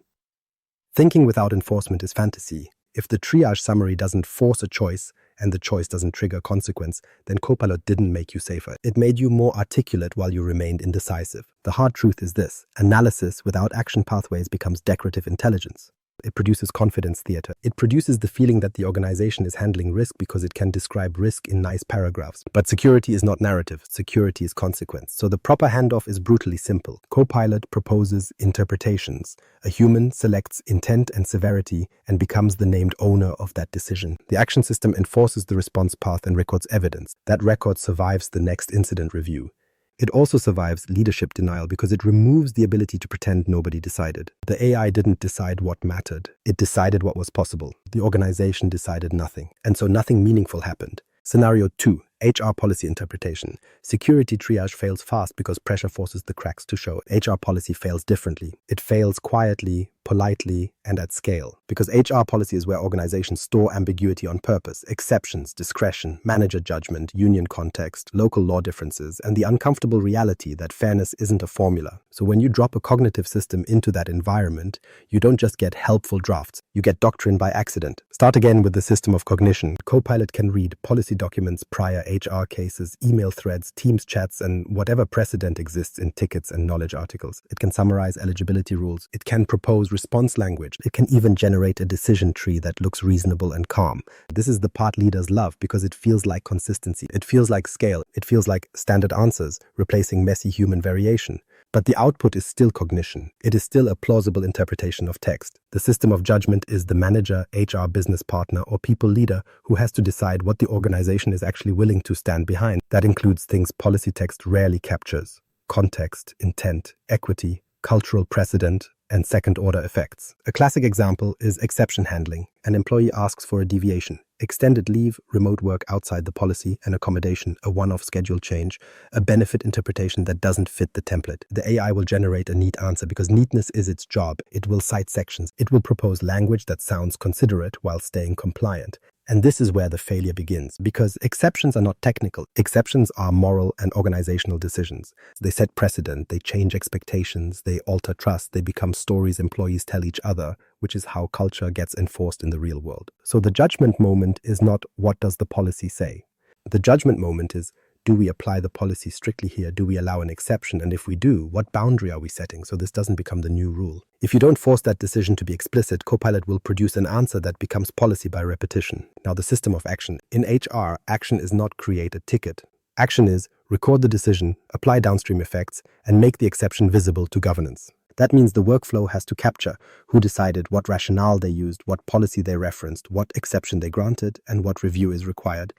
Thinking without enforcement is fantasy. If the triage summary doesn't force a choice, and the choice doesn't trigger consequence, then Copilot didn't make you safer. It made you more articulate while you remained indecisive. The hard truth is this: analysis without action pathways becomes decorative intelligence. It produces confidence theater. It produces the feeling that the organization is handling risk because it can describe risk in nice paragraphs. But security is not narrative. Security is consequence. So the proper handoff is brutally simple. Copilot proposes interpretations. A human selects intent and severity and becomes the named owner of that decision. The action system enforces the response path and records evidence. That record survives the next incident review. It also survives leadership denial because it removes the ability to pretend nobody decided. The AI didn't decide what mattered. It decided what was possible. The organization decided nothing. And so nothing meaningful happened. Scenario 2. HR policy interpretation. Security triage fails fast because pressure forces the cracks to show. HR policy fails differently. It fails quietly, politely, and at scale. Because HR policy is where organizations store ambiguity on purpose, exceptions, discretion, manager judgment, union context, local law differences, and the uncomfortable reality that fairness isn't a formula. So when you drop a cognitive system into that environment, you don't just get helpful drafts, you get doctrine by accident. Start again with the System of Cognition. Copilot can read policy documents, prior HR cases, email threads, Teams chats, and whatever precedent exists in tickets and knowledge articles. It can summarize eligibility rules. It can propose response language. It can even generate a decision tree that looks reasonable and calm. This is the part leaders love because it feels like consistency. It feels like scale. It feels like standard answers, replacing messy human variation. But the output is still cognition. It is still a plausible interpretation of text. The system of judgment is the manager, HR business partner, or people leader who has to decide what the organization is actually willing to stand behind. That includes things policy text rarely captures: context, intent, equity, cultural precedent, and second-order effects. A classic example is exception handling. An employee asks for a deviation, extended leave, remote work outside the policy, an accommodation, a one-off schedule change, a benefit interpretation that doesn't fit the template. The AI will generate a neat answer because neatness is its job. It will cite sections. It will propose language that sounds considerate while staying compliant. And this is where the failure begins, because exceptions are not technical. Exceptions are moral and organizational decisions. They set precedent, they change expectations, they alter trust, they become stories employees tell each other, which is how culture gets enforced in the real world. So the judgment moment is not what does the policy say. The judgment moment is, Do we apply the policy strictly here? Do we allow an exception? And if we do, what boundary are we setting so this doesn't become the new rule? If you don't force that decision to be explicit, Copilot will produce an answer that becomes policy by repetition. Now, the system of action. In HR, action is not create a ticket. Action is record the decision, apply downstream effects, and make the exception visible to governance. That means the workflow has to capture who decided, what rationale they used, what policy they referenced, what exception they granted, and what review is required.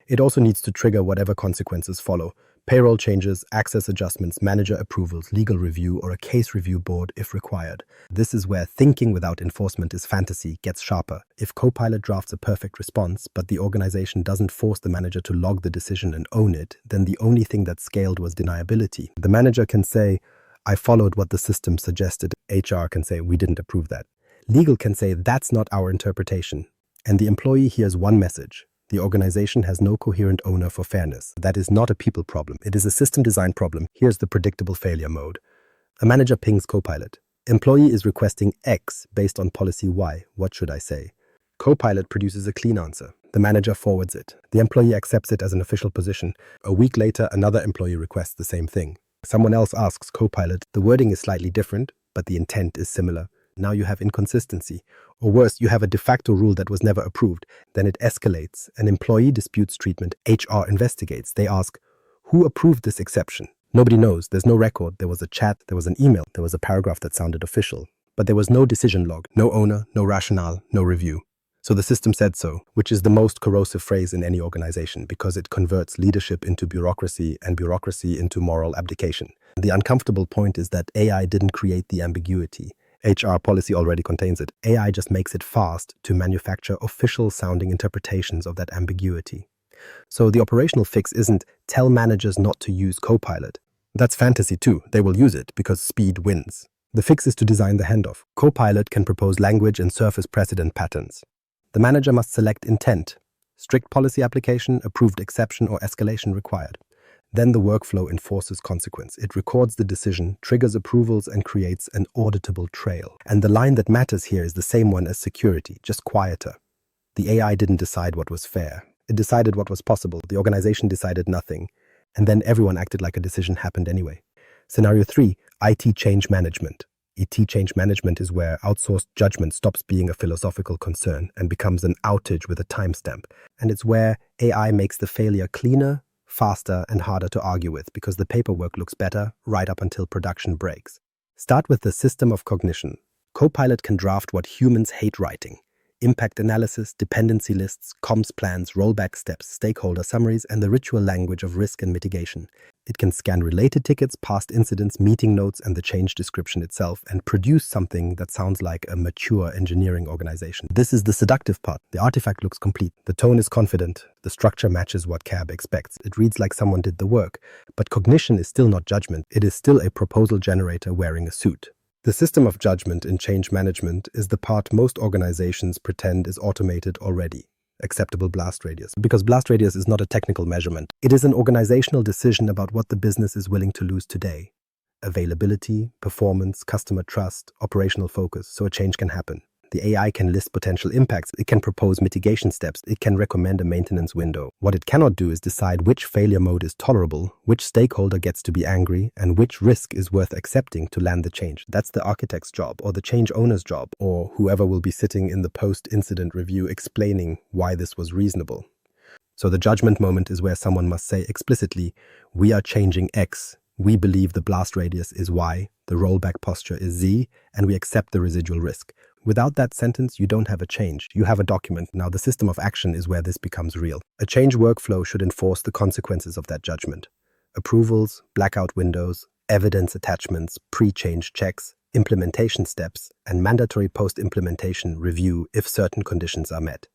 It also needs to trigger whatever consequences follow: payroll changes, access adjustments, manager approvals, legal review, or a case review board if required. This is where thinking without enforcement is fantasy gets sharper. If Copilot drafts a perfect response, but the organization doesn't force the manager to log the decision and own it, then the only thing that scaled was deniability. The manager can say, I followed what the system suggested. HR can say, we didn't approve that. Legal can say, that's not our interpretation. And the employee hears one message: the organization has no coherent owner for fairness. That is not a people problem. It is a system design problem. Here's the predictable failure mode. A manager pings Copilot. Employee is requesting X based on policy Y. What should I say? Copilot produces a clean answer. The manager forwards it. The employee accepts it as an official position. A week later, another employee requests the same thing. Someone else asks Copilot. The wording is slightly different, but the intent is similar. Now you have inconsistency. Or worse, you have a de facto rule that was never approved. Then it escalates. An employee disputes treatment. HR investigates. They ask, who approved this exception? Nobody knows. There's no record. There was a chat. There was an email. There was a paragraph that sounded official. But there was no decision log, no owner, no rationale, no review. So the system said so, which is the most corrosive phrase in any organization because it converts leadership into bureaucracy and bureaucracy into moral abdication. The uncomfortable point is that AI didn't create the ambiguity. HR policy already contains it. AI just makes it fast to manufacture official-sounding interpretations of that ambiguity. So the operational fix isn't tell managers not to use Copilot. That's fantasy too. They will use it because speed wins. The fix is to design the handoff. Copilot can propose language and surface precedent patterns. The manager must select intent, strict policy application, approved exception, or escalation required. Then the workflow enforces consequence. It records the decision, triggers approvals, and creates an auditable trail. And the line that matters here is the same one as security, just quieter. The AI didn't decide what was fair. It decided what was possible. The organization decided nothing. And then everyone acted like a decision happened anyway. Scenario 3, IT change management. IT change management is where outsourced judgment stops being a philosophical concern and becomes an outage with a timestamp. And it's where AI makes the failure cleaner, faster, and harder to argue with because the paperwork looks better right up until production breaks. Start with the system of cognition. Copilot can draft what humans hate writing: impact analysis, dependency lists, comms plans, rollback steps, stakeholder summaries, and the ritual language of risk and mitigation. It can scan related tickets, past incidents, meeting notes, and the change description itself, and produce something that sounds like a mature engineering organization. This is the seductive part. The artifact looks complete. The tone is confident. The structure matches what CAB expects. It reads like someone did the work. But cognition is still not judgment. It is still a proposal generator wearing a suit. The system of judgment in change management is the part most organizations pretend is automated already. Acceptable blast radius. Because blast radius is not a technical measurement. It is an organizational decision about what the business is willing to lose today. Availability, performance, customer trust, operational focus, so a change can happen. The AI can list potential impacts. It can propose mitigation steps. It can recommend a maintenance window. What it cannot do is decide which failure mode is tolerable, which stakeholder gets to be angry, and which risk is worth accepting to land the change. That's the architect's job, or the change owner's job, or whoever will be sitting in the post-incident review explaining why this was reasonable. So the judgment moment is where someone must say explicitly, we are changing X. We believe the blast radius is Y, the rollback posture is Z, and we accept the residual risk. Without that sentence, you don't have a change. You have a document. Now, the system of action is where this becomes real. A change workflow should enforce the consequences of that judgment. Approvals, blackout windows, evidence attachments, pre-change checks, implementation steps, and mandatory post-implementation review if certain conditions are met.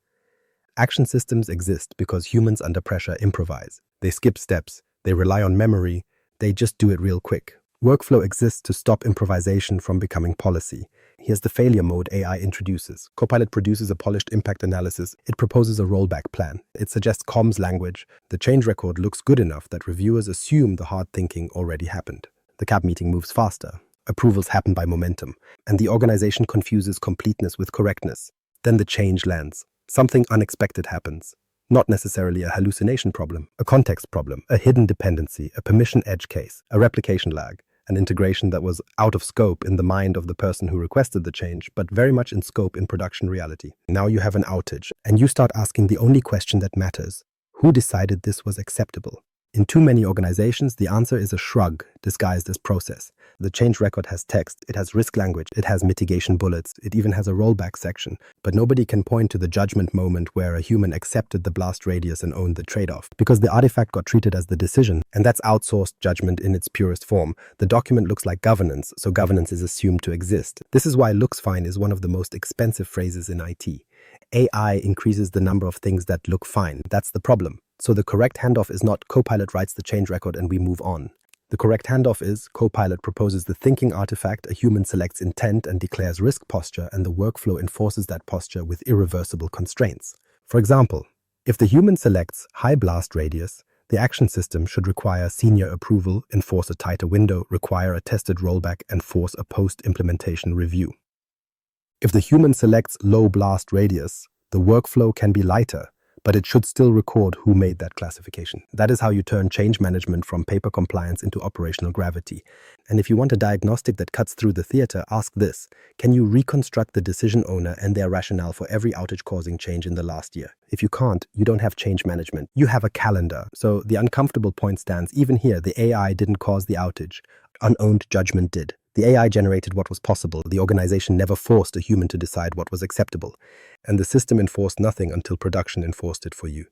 Action systems exist because humans under pressure improvise. They skip steps. They rely on memory. They just do it real quick. Workflow exists to stop improvisation from becoming policy. Here's the failure mode AI introduces. Copilot produces a polished impact analysis. It proposes a rollback plan. It suggests comms language. The change record looks good enough that reviewers assume the hard thinking already happened. The CAB meeting moves faster. Approvals happen by momentum. And the organization confuses completeness with correctness. Then the change lands. Something unexpected happens. Not necessarily a hallucination problem, a context problem, a hidden dependency, a permission edge case, a replication lag, an integration that was out of scope in the mind of the person who requested the change, but very much in scope in production reality. Now you have an outage, and you start asking the only question that matters. Who decided this was acceptable? In too many organizations, the answer is a shrug disguised as process. The change record has text, it has risk language, it has mitigation bullets, it even has a rollback section. But nobody can point to the judgment moment where a human accepted the blast radius and owned the trade-off, because the artifact got treated as the decision, and that's outsourced judgment in its purest form. The document looks like governance, so governance is assumed to exist. This is why looks fine is one of the most expensive phrases in IT. AI increases the number of things that look fine. That's the problem. So the correct handoff is not Copilot writes the change record and we move on. The correct handoff is Copilot proposes the thinking artifact, a human selects intent and declares risk posture, and the workflow enforces that posture with irreversible constraints. For example, if the human selects high blast radius, the action system should require senior approval, enforce a tighter window, require a tested rollback, and force a post-implementation review. If the human selects low blast radius, the workflow can be lighter, but it should still record who made that classification. That is how you turn change management from paper compliance into operational gravity. And if you want a diagnostic that cuts through the theater, ask this: can you reconstruct the decision owner and their rationale for every outage-causing change in the last year? If you can't, you don't have change management. You have a calendar. So the uncomfortable point stands. Even here, the AI didn't cause the outage. Unowned judgment did. The AI generated what was possible. The organization never forced a human to decide what was acceptable. And the system enforced nothing until production enforced it for you.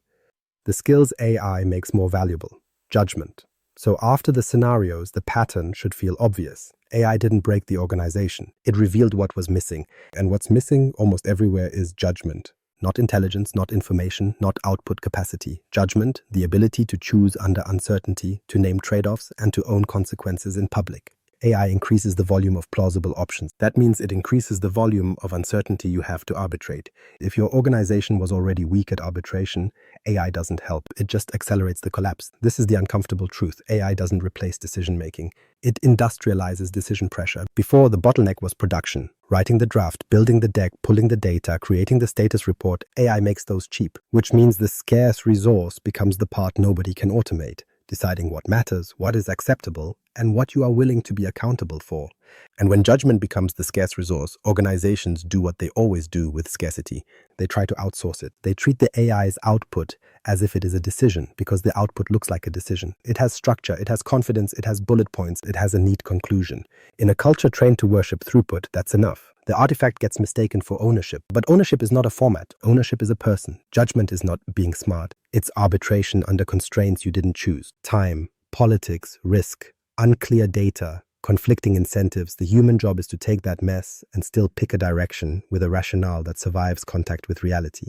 The skills AI makes more valuable: judgment. So after the scenarios, the pattern should feel obvious. AI didn't break the organization. It revealed what was missing. And what's missing almost everywhere is judgment. Not intelligence, not information, not output capacity. Judgment, the ability to choose under uncertainty, to name trade-offs, and to own consequences in public. AI increases the volume of plausible options. That means it increases the volume of uncertainty you have to arbitrate. If your organization was already weak at arbitration, AI doesn't help. It just accelerates the collapse. This is the uncomfortable truth. AI doesn't replace decision-making. It industrializes decision pressure. Before, the bottleneck was production. Writing the draft, building the deck, pulling the data, creating the status report. AI makes those cheap, which means the scarce resource becomes the part nobody can automate. Deciding what matters, what is acceptable, and what you are willing to be accountable for. And when judgment becomes the scarce resource, organizations do what they always do with scarcity. They try to outsource it. They treat the AI's output as if it is a decision, because the output looks like a decision. It has structure, it has confidence, it has bullet points, it has a neat conclusion. In a culture trained to worship throughput, that's enough. The artifact gets mistaken for ownership. But ownership is not a format. Ownership is a person. Judgment is not being smart. It's arbitration under constraints you didn't choose. Time, politics, risk, unclear data, conflicting incentives. The human job is to take that mess and still pick a direction with a rationale that survives contact with reality.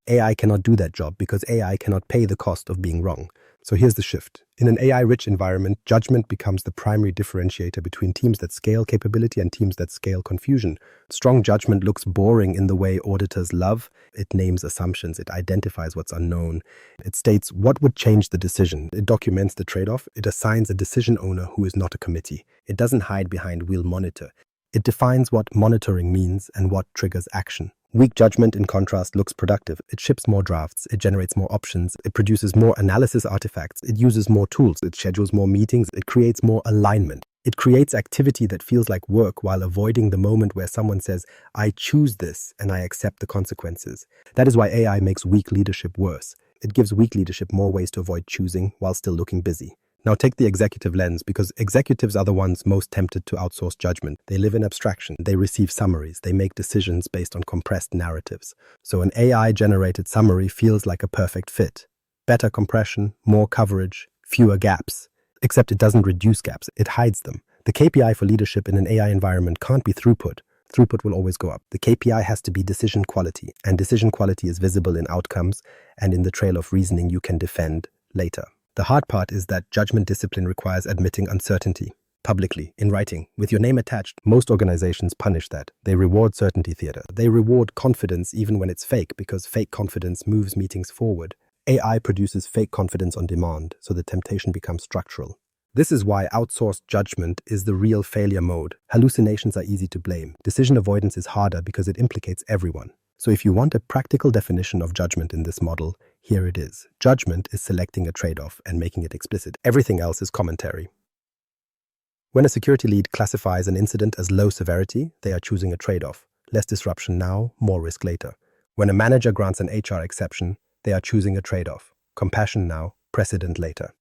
AI cannot do that job because AI cannot pay the cost of being wrong. So here's the shift. In an AI-rich environment, judgment becomes the primary differentiator between teams that scale capability and teams that scale confusion. Strong judgment looks boring in the way auditors love. It names assumptions. It identifies what's unknown. It states what would change the decision. It documents the trade-off. It assigns a decision owner who is not a committee. It doesn't hide behind "we'll monitor." It defines what monitoring means and what triggers action. Weak judgment, in contrast, looks productive. It ships more drafts, it generates more options, it produces more analysis artifacts, it uses more tools, it schedules more meetings, it creates more alignment. It creates activity that feels like work while avoiding the moment where someone says, "I choose this and I accept the consequences." That is why AI makes weak leadership worse. It gives weak leadership more ways to avoid choosing while still looking busy. Now take the executive lens, because executives are the ones most tempted to outsource judgment. They live in abstraction. They receive summaries. They make decisions based on compressed narratives. So an AI-generated summary feels like a perfect fit. Better compression, more coverage, fewer gaps. Except it doesn't reduce gaps. It hides them. The KPI for leadership in an AI environment can't be throughput. Throughput will always go up. The KPI has to be decision quality, and decision quality is visible in outcomes and in the trail of reasoning you can defend later. The hard part is that judgment discipline requires admitting uncertainty publicly, in writing, with your name attached. Most organizations punish that. They reward certainty theater. They reward confidence even when it's fake, because fake confidence moves meetings forward. AI produces fake confidence on demand, so the temptation becomes structural. This is why outsourced judgment is the real failure mode. Hallucinations are easy to blame. Decision avoidance is harder because it implicates everyone. So if you want a practical definition of judgment in this model, Here it is. Judgment is selecting a trade-off and making it explicit. Everything else is commentary. When a security lead classifies an incident as low severity, they are choosing a trade-off. Less disruption now, more risk later. When a manager grants an HR exception, they are choosing a trade-off. Compassion now, precedent later.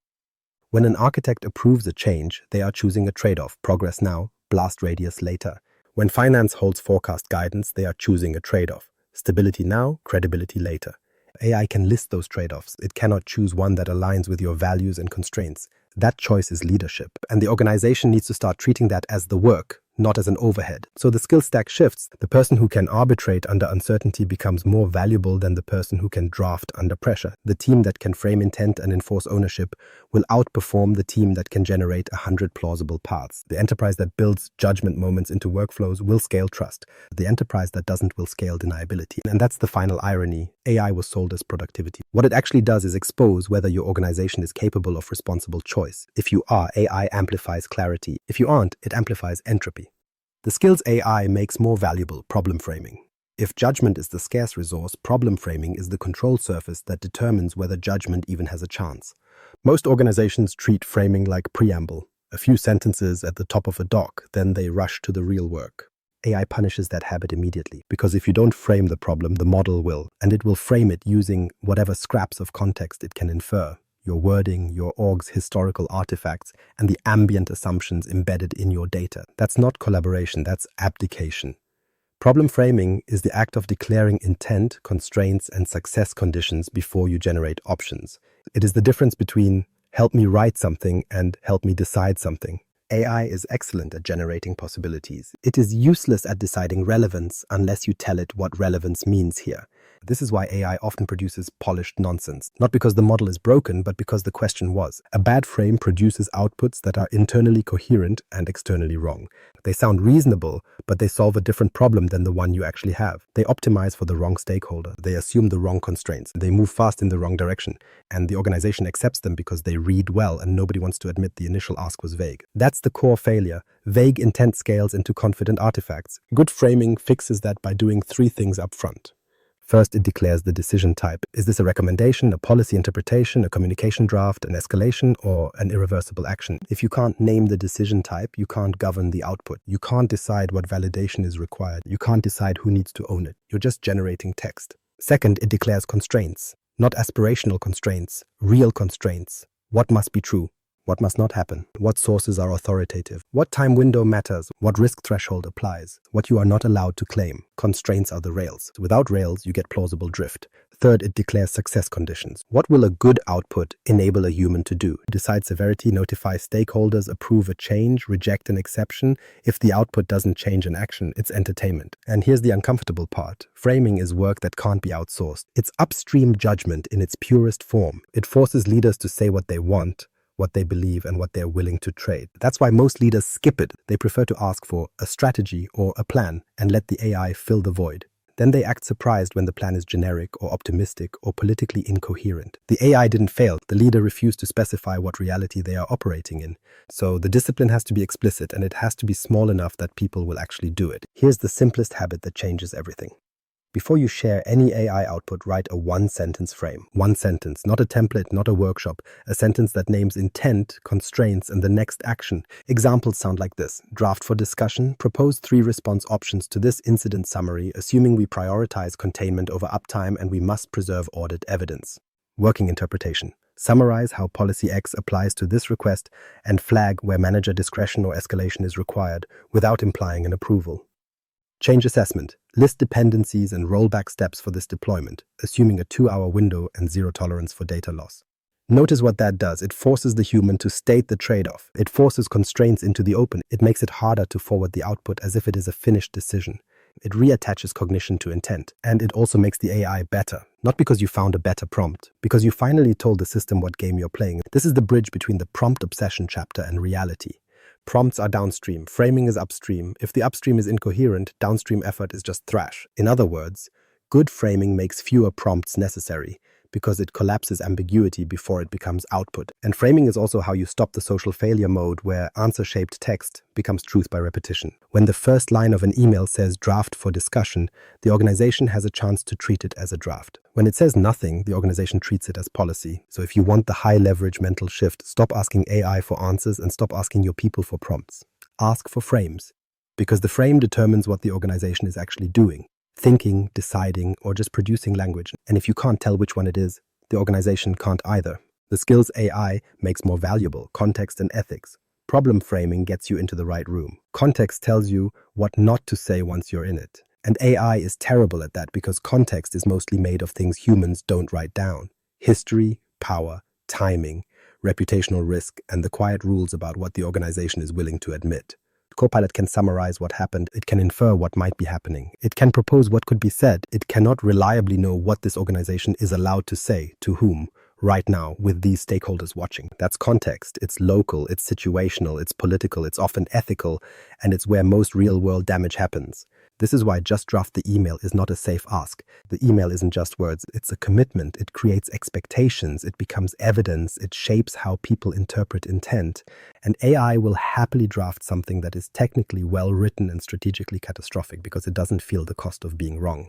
When an architect approves a change, they are choosing a trade-off. Progress now, blast radius later. When finance holds forecast guidance, they are choosing a trade-off. Stability now, credibility later. AI can list those trade-offs. It cannot choose one that aligns with your values and constraints. That choice is leadership, and the organization needs to start treating that as the work, not as an overhead. So the skill stack shifts. The person who can arbitrate under uncertainty becomes more valuable than the person who can draft under pressure. The team that can frame intent and enforce ownership will outperform the team that can generate 100 plausible paths. The enterprise that builds judgment moments into workflows will scale trust. The enterprise that doesn't will scale deniability. And that's the final irony. AI was sold as productivity. What it actually does is expose whether your organization is capable of responsible choice. If you are, AI amplifies clarity. If you aren't, it amplifies entropy. The skills AI makes more valuable: problem framing. If judgment is the scarce resource, problem framing is the control surface that determines whether judgment even has a chance. Most organizations treat framing like preamble, a few sentences at the top of a doc, then they rush to the real work. AI punishes that habit immediately, because if you don't frame the problem, the model will, and it will frame it using whatever scraps of context it can infer. Your wording, your org's historical artifacts, and the ambient assumptions embedded in your data. That's not collaboration, that's abdication. Problem framing is the act of declaring intent, constraints, and success conditions before you generate options. It is the difference between help me write something and help me decide something. AI is excellent at generating possibilities. It is useless at deciding relevance unless you tell it what relevance means here. This is why AI often produces polished nonsense. Not because the model is broken, but because the question was. A bad frame produces outputs that are internally coherent and externally wrong. They sound reasonable, but they solve a different problem than the one you actually have. They optimize for the wrong stakeholder. They assume the wrong constraints. They move fast in the wrong direction. And the organization accepts them because they read well and nobody wants to admit the initial ask was vague. That's the core failure. Vague intent scales into confident artifacts. Good framing fixes that by doing three things up front. First, it declares the decision type. Is this a recommendation, a policy interpretation, a communication draft, an escalation, or an irreversible action? If you can't name the decision type, you can't govern the output. You can't decide what validation is required. You can't decide who needs to own it. You're just generating text. Second, it declares constraints. Not aspirational constraints, real constraints. What must be true? What must not happen? What sources are authoritative? What time window matters? What risk threshold applies? What you are not allowed to claim? Constraints are the rails. Without rails, you get plausible drift. Third, it declares success conditions. What will a good output enable a human to do? Decide severity, notify stakeholders, approve a change, reject an exception. If the output doesn't change an action, it's entertainment. And here's the uncomfortable part. Framing is work that can't be outsourced. It's upstream judgment in its purest form. It forces leaders to say what they want, what they believe, and what they're willing to trade. That's why most leaders skip it. They prefer to ask for a strategy or a plan and let the AI fill the void. Then they act surprised when the plan is generic or optimistic or politically incoherent. The AI didn't fail. The leader refused to specify what reality they are operating in. So the discipline has to be explicit, and it has to be small enough that people will actually do it. Here's the simplest habit that changes everything. Before you share any AI output, write a one-sentence frame. One sentence, not a template, not a workshop. A sentence that names intent, constraints, and the next action. Examples sound like this. Draft for discussion. Propose 3 response options to this incident summary, assuming we prioritize containment over uptime and we must preserve audit evidence. Working interpretation. Summarize how policy X applies to this request and flag where manager discretion or escalation is required without implying an approval. Change assessment. List dependencies and rollback steps for this deployment, assuming a 2-hour window and 0 tolerance for data loss. Notice what that does. It forces the human to state the trade-off. It forces constraints into the open. It makes it harder to forward the output as if it is a finished decision. It reattaches cognition to intent. And it also makes the AI better. Not because you found a better prompt, because you finally told the system what game you're playing. This is the bridge between the prompt obsession chapter and reality. Prompts are downstream, framing is upstream. If the upstream is incoherent, downstream effort is just thrash. In other words, good framing makes fewer prompts necessary because it collapses ambiguity before it becomes output. And framing is also how you stop the social failure mode where answer-shaped text becomes truth by repetition. When the first line of an email says draft for discussion, the organization has a chance to treat it as a draft. When it says nothing, the organization treats it as policy. So if you want the high-leverage mental shift, stop asking AI for answers and stop asking your people for prompts. Ask for frames, because the frame determines what the organization is actually doing. Thinking, deciding, or just producing language. And if you can't tell which one it is, the organization can't either. The skills AI makes more valuable: context and ethics. Problem framing gets you into the right room. Context tells you what not to say once you're in it. And AI is terrible at that because context is mostly made of things humans don't write down. History, power, timing, reputational risk, and the quiet rules about what the organization is willing to admit. Copilot can summarize what happened. It can infer what might be happening. It can propose what could be said. It cannot reliably know what this organization is allowed to say, to whom, right now, with these stakeholders watching. That's context. It's local, it's situational, it's political, it's often ethical, and it's where most real-world damage happens. This is why just draft the email is not a safe ask. The email isn't just words, it's a commitment. It creates expectations, it becomes evidence, it shapes how people interpret intent. And AI will happily draft something that is technically well written and strategically catastrophic because it doesn't feel the cost of being wrong.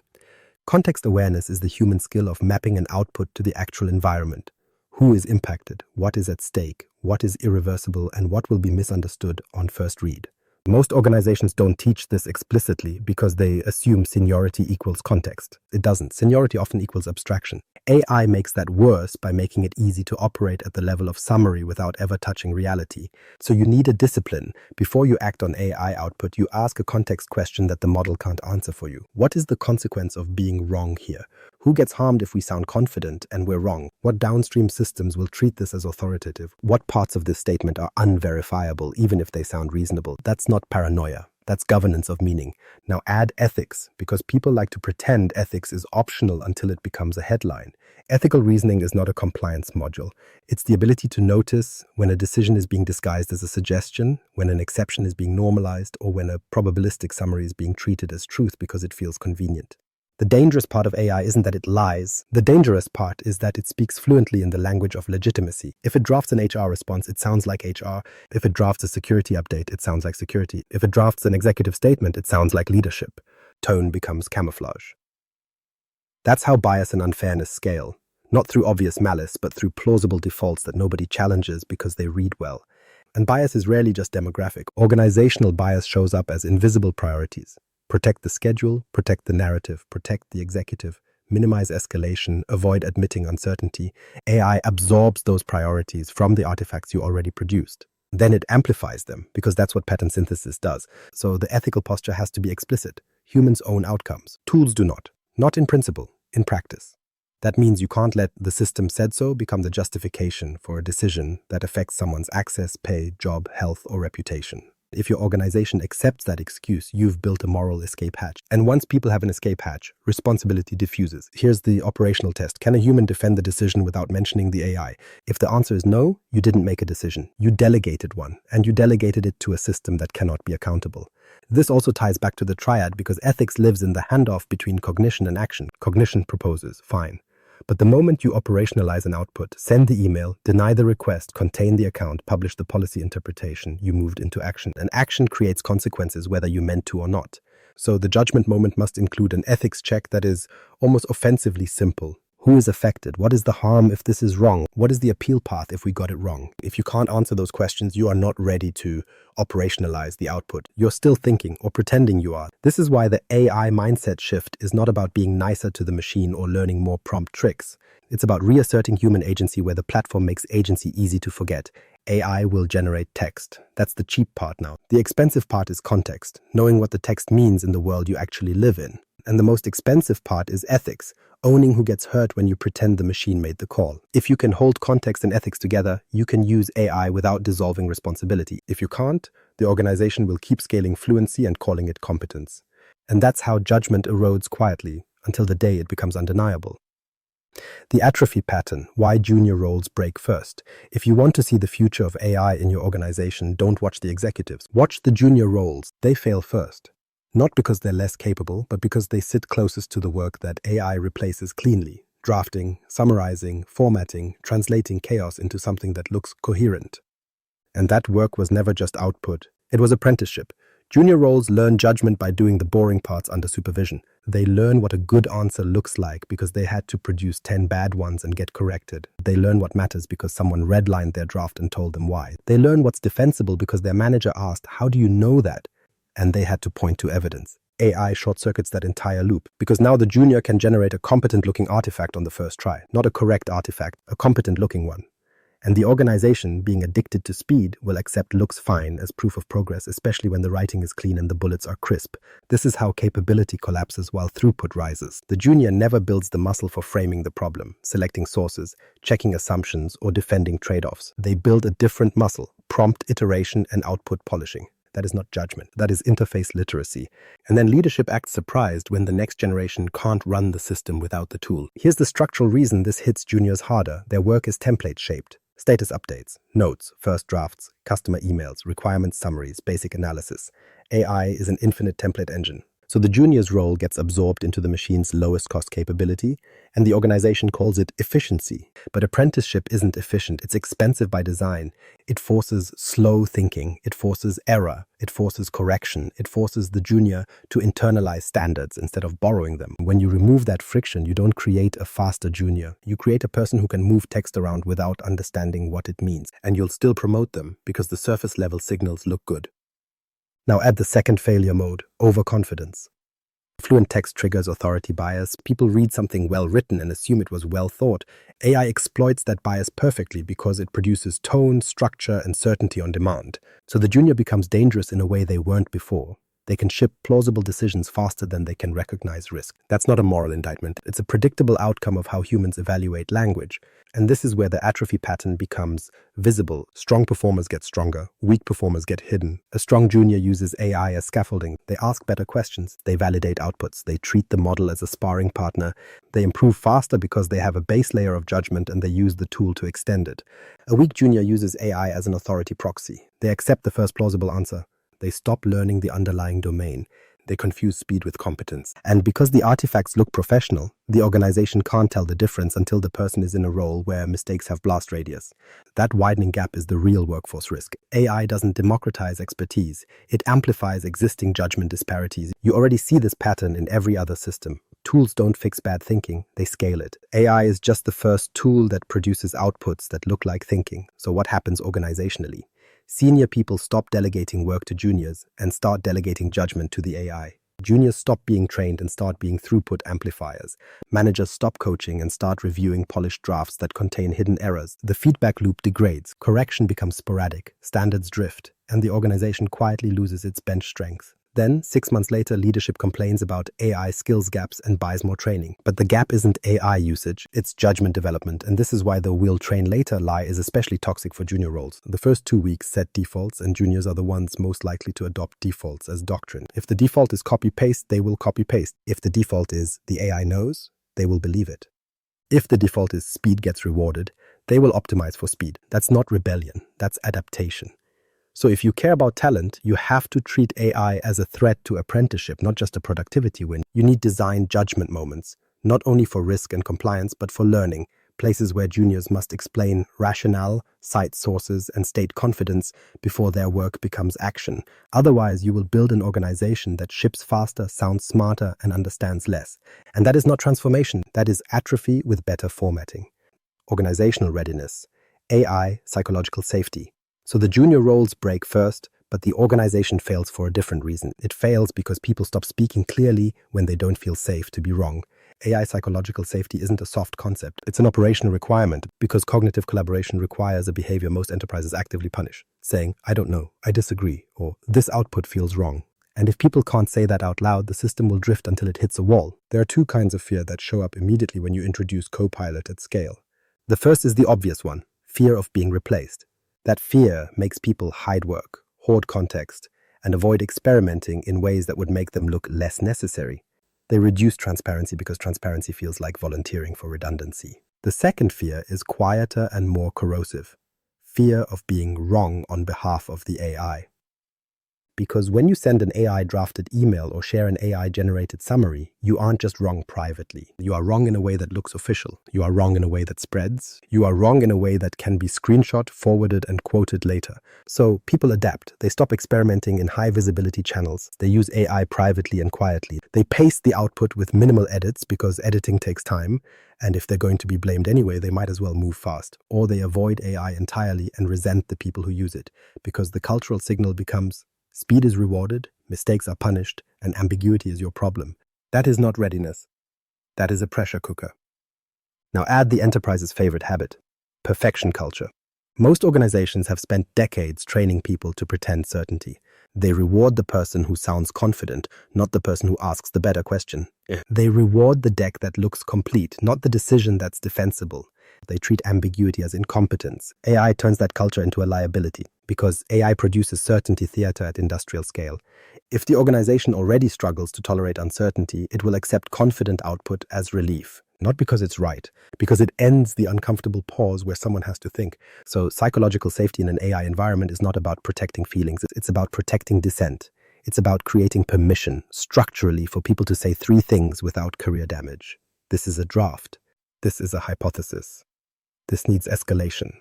Context awareness is the human skill of mapping an output to the actual environment. Who is impacted? What is at stake? What is irreversible? And what will be misunderstood on first read? Most organizations don't teach this explicitly because they assume seniority equals context. It doesn't. Seniority often equals abstraction. AI makes that worse by making it easy to operate at the level of summary without ever touching reality. So you need a discipline. Before you act on AI output, you ask a context question that the model can't answer for you. What is the consequence of being wrong here? Who gets harmed if we sound confident and we're wrong? What downstream systems will treat this as authoritative? What parts of this statement are unverifiable, even if they sound reasonable? That's not paranoia. That's governance of meaning. Now add ethics, because people like to pretend ethics is optional until it becomes a headline. Ethical reasoning is not a compliance module. It's the ability to notice when a decision is being disguised as a suggestion, when an exception is being normalized, or when a probabilistic summary is being treated as truth because it feels convenient. The dangerous part of AI isn't that it lies. The dangerous part is that it speaks fluently in the language of legitimacy. If it drafts an HR response, it sounds like HR. If it drafts a security update, it sounds like security. If it drafts an executive statement, it sounds like leadership. Tone becomes camouflage. That's how bias and unfairness scale. Not through obvious malice, but through plausible defaults that nobody challenges because they read well. And bias is rarely just demographic. Organizational bias shows up as invisible priorities. Protect the schedule, protect the narrative, protect the executive, minimize escalation, avoid admitting uncertainty. AI absorbs those priorities from the artifacts you already produced. Then it amplifies them, because that's what pattern synthesis does. So the ethical posture has to be explicit. Humans own outcomes. Tools do not. Not in principle, in practice. That means you can't let "the system said so" become the justification for a decision that affects someone's access, pay, job, health, or reputation. If your organization accepts that excuse, you've built a moral escape hatch. And once people have an escape hatch, responsibility diffuses. Here's the operational test. Can a human defend the decision without mentioning the AI? If the answer is no, you didn't make a decision. You delegated one, and you delegated it to a system that cannot be accountable. This also ties back to the triad because ethics lives in the handoff between cognition and action. Cognition proposes, fine. But the moment you operationalize an output, send the email, deny the request, contain the account, publish the policy interpretation, you moved into action. And action creates consequences whether you meant to or not. So the judgment moment must include an ethics check that is almost offensively simple. Who is affected? What is the harm if this is wrong? What is the appeal path if we got it wrong? If you can't answer those questions, you are not ready to operationalize the output. You're still thinking or pretending you are. This is why the AI mindset shift is not about being nicer to the machine or learning more prompt tricks. It's about reasserting human agency where the platform makes agency easy to forget. AI will generate text. That's the cheap part now. The expensive part is context, knowing what the text means in the world you actually live in. And the most expensive part is ethics, owning who gets hurt when you pretend the machine made the call. If you can hold context and ethics together, you can use AI without dissolving responsibility. If you can't, the organization will keep scaling fluency and calling it competence. And that's how judgment erodes quietly until the day it becomes undeniable. The atrophy pattern, why junior roles break first. If you want to see the future of AI in your organization, don't watch the executives. Watch the junior roles. They fail first. Not because they're less capable, but because they sit closest to the work that AI replaces cleanly. drafting, summarizing, formatting, translating chaos into something that looks coherent. And that work was never just output. It was apprenticeship. Junior roles learn judgment by doing the boring parts under supervision. They learn what a good answer looks like because they had to produce 10 bad ones and get corrected. They learn what matters because someone redlined their draft and told them why. They learn what's defensible because their manager asked, "How do you know that?" And they had to point to evidence. AI short-circuits that entire loop because now the junior can generate a competent-looking artifact on the first try. Not a correct artifact, a competent-looking one. And the organization, being addicted to speed, will accept looks fine as proof of progress, especially when the writing is clean and the bullets are crisp. This is how capability collapses while throughput rises. The junior never builds the muscle for framing the problem, selecting sources, checking assumptions, or defending trade-offs. They build a different muscle: prompt iteration and output polishing. That is not judgment. That is interface literacy. And then leadership acts surprised when the next generation can't run the system without the tool. Here's the structural reason this hits juniors harder. Their work is template-shaped. Status updates, notes, first drafts, customer emails, requirement summaries, basic analysis. AI is an infinite template engine. So the junior's role gets absorbed into the machine's lowest cost capability, and the organization calls it efficiency. But apprenticeship isn't efficient. It's expensive by design. It forces slow thinking. It forces error. It forces correction. It forces the junior to internalize standards instead of borrowing them. When you remove that friction, you don't create a faster junior. You create a person who can move text around without understanding what it means. And you'll still promote them because the surface level signals look good. Now add the second failure mode, overconfidence. Fluent text triggers authority bias. People read something well written and assume it was well thought. AI exploits that bias perfectly because it produces tone, structure, and certainty on demand. So the junior becomes dangerous in a way they weren't before. They can ship plausible decisions faster than they can recognize risk. That's not a moral indictment. It's a predictable outcome of how humans evaluate language. And this is where the atrophy pattern becomes visible. Strong performers get stronger. Weak performers get hidden. A strong junior uses AI as scaffolding. They ask better questions. They validate outputs. They treat the model as a sparring partner. They improve faster because they have a base layer of judgment and they use the tool to extend it. A weak junior uses AI as an authority proxy. They accept the first plausible answer. They stop learning the underlying domain. They confuse speed with competence. And because the artifacts look professional, the organization can't tell the difference until the person is in a role where mistakes have blast radius. That widening gap is the real workforce risk. AI doesn't democratize expertise. It amplifies existing judgment disparities. You already see this pattern in every other system. Tools don't fix bad thinking, they scale it. AI is just the first tool that produces outputs that look like thinking. So what happens organizationally? Senior people stop delegating work to juniors and start delegating judgment to the AI. Juniors stop being trained and start being throughput amplifiers. Managers stop coaching and start reviewing polished drafts that contain hidden errors. The feedback loop degrades, correction becomes sporadic, standards drift, and the organization quietly loses its bench strength. Then, 6 months later, leadership complains about AI skills gaps and buys more training. But the gap isn't AI usage, it's judgment development, and this is why the "we'll train later" lie is especially toxic for junior roles. The first 2 weeks set defaults, and juniors are the ones most likely to adopt defaults as doctrine. If the default is copy-paste, they will copy-paste. If the default is the AI knows, they will believe it. If the default is speed gets rewarded, they will optimize for speed. That's not rebellion, that's adaptation. So if you care about talent, you have to treat AI as a threat to apprenticeship, not just a productivity win. You need design judgment moments, not only for risk and compliance, but for learning, places where juniors must explain rationale, cite sources, and state confidence before their work becomes action. Otherwise, you will build an organization that ships faster, sounds smarter, and understands less. And that is not transformation, that is atrophy with better formatting. Organizational readiness, AI, psychological safety. So the junior roles break first, but the organization fails for a different reason. It fails because people stop speaking clearly when they don't feel safe to be wrong. AI psychological safety isn't a soft concept. It's an operational requirement because cognitive collaboration requires a behavior most enterprises actively punish, saying, "I don't know, I disagree," or "this output feels wrong." And if people can't say that out loud, the system will drift until it hits a wall. There are 2 kinds of fear that show up immediately when you introduce Copilot at scale. The first is the obvious one, fear of being replaced. That fear makes people hide work, hoard context, and avoid experimenting in ways that would make them look less necessary. They reduce transparency because transparency feels like volunteering for redundancy. The second fear is quieter and more corrosive. Fear of being wrong on behalf of the AI. Because when you send an AI-drafted email or share an AI-generated summary, you aren't just wrong privately. You are wrong in a way that looks official. You are wrong in a way that spreads. You are wrong in a way that can be screenshot, forwarded, and quoted later. So people adapt. They stop experimenting in high-visibility channels. They use AI privately and quietly. They paste the output with minimal edits because editing takes time, and if they're going to be blamed anyway, they might as well move fast. Or they avoid AI entirely and resent the people who use it, because the cultural signal becomes speed is rewarded, mistakes are punished, and ambiguity is your problem. That is not readiness. That is a pressure cooker. Now add the enterprise's favorite habit, perfection culture. Most organizations have spent decades training people to pretend certainty. They reward the person who sounds confident, not the person who asks the better question. They reward the deck that looks complete, not the decision that's defensible. They treat ambiguity as incompetence. AI turns that culture into a liability because AI produces certainty theater at industrial scale. If the organization already struggles to tolerate uncertainty, it will accept confident output as relief. Not because it's right, because it ends the uncomfortable pause where someone has to think. So psychological safety in an AI environment is not about protecting feelings, it's about protecting dissent. It's about creating permission, structurally, for people to say 3 things without career damage. This is a draft. This is a hypothesis. This needs escalation.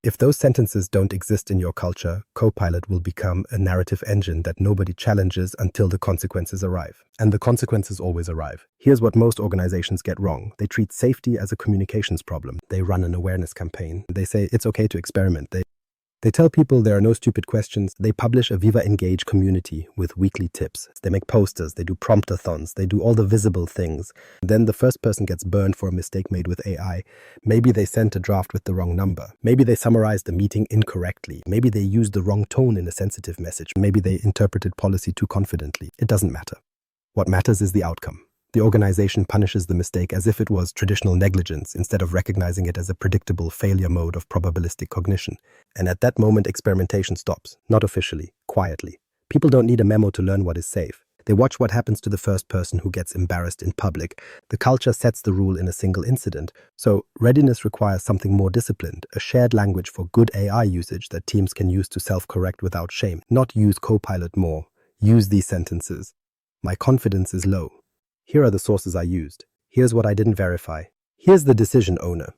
If those sentences don't exist in your culture, Copilot will become a narrative engine that nobody challenges until the consequences arrive. And the consequences always arrive. Here's what most organizations get wrong. They treat safety as a communications problem. They run an awareness campaign. They say it's okay to experiment. They tell people there are no stupid questions. They publish a Viva Engage community with weekly tips. They make posters, they do promptathons, they do all the visible things. Then the first person gets burned for a mistake made with AI. Maybe they sent a draft with the wrong number. Maybe they summarized the meeting incorrectly. Maybe they used the wrong tone in a sensitive message. Maybe they interpreted policy too confidently. It doesn't matter. What matters is the outcome. The organization punishes the mistake as if it was traditional negligence instead of recognizing it as a predictable failure mode of probabilistic cognition. And at that moment, experimentation stops, not officially, quietly. People don't need a memo to learn what is safe. They watch what happens to the first person who gets embarrassed in public. The culture sets the rule in a single incident. So readiness requires something more disciplined, a shared language for good AI usage that teams can use to self-correct without shame. Not use Copilot more. Use these sentences. My confidence is low. Here are the sources I used. Here's what I didn't verify. Here's the decision owner.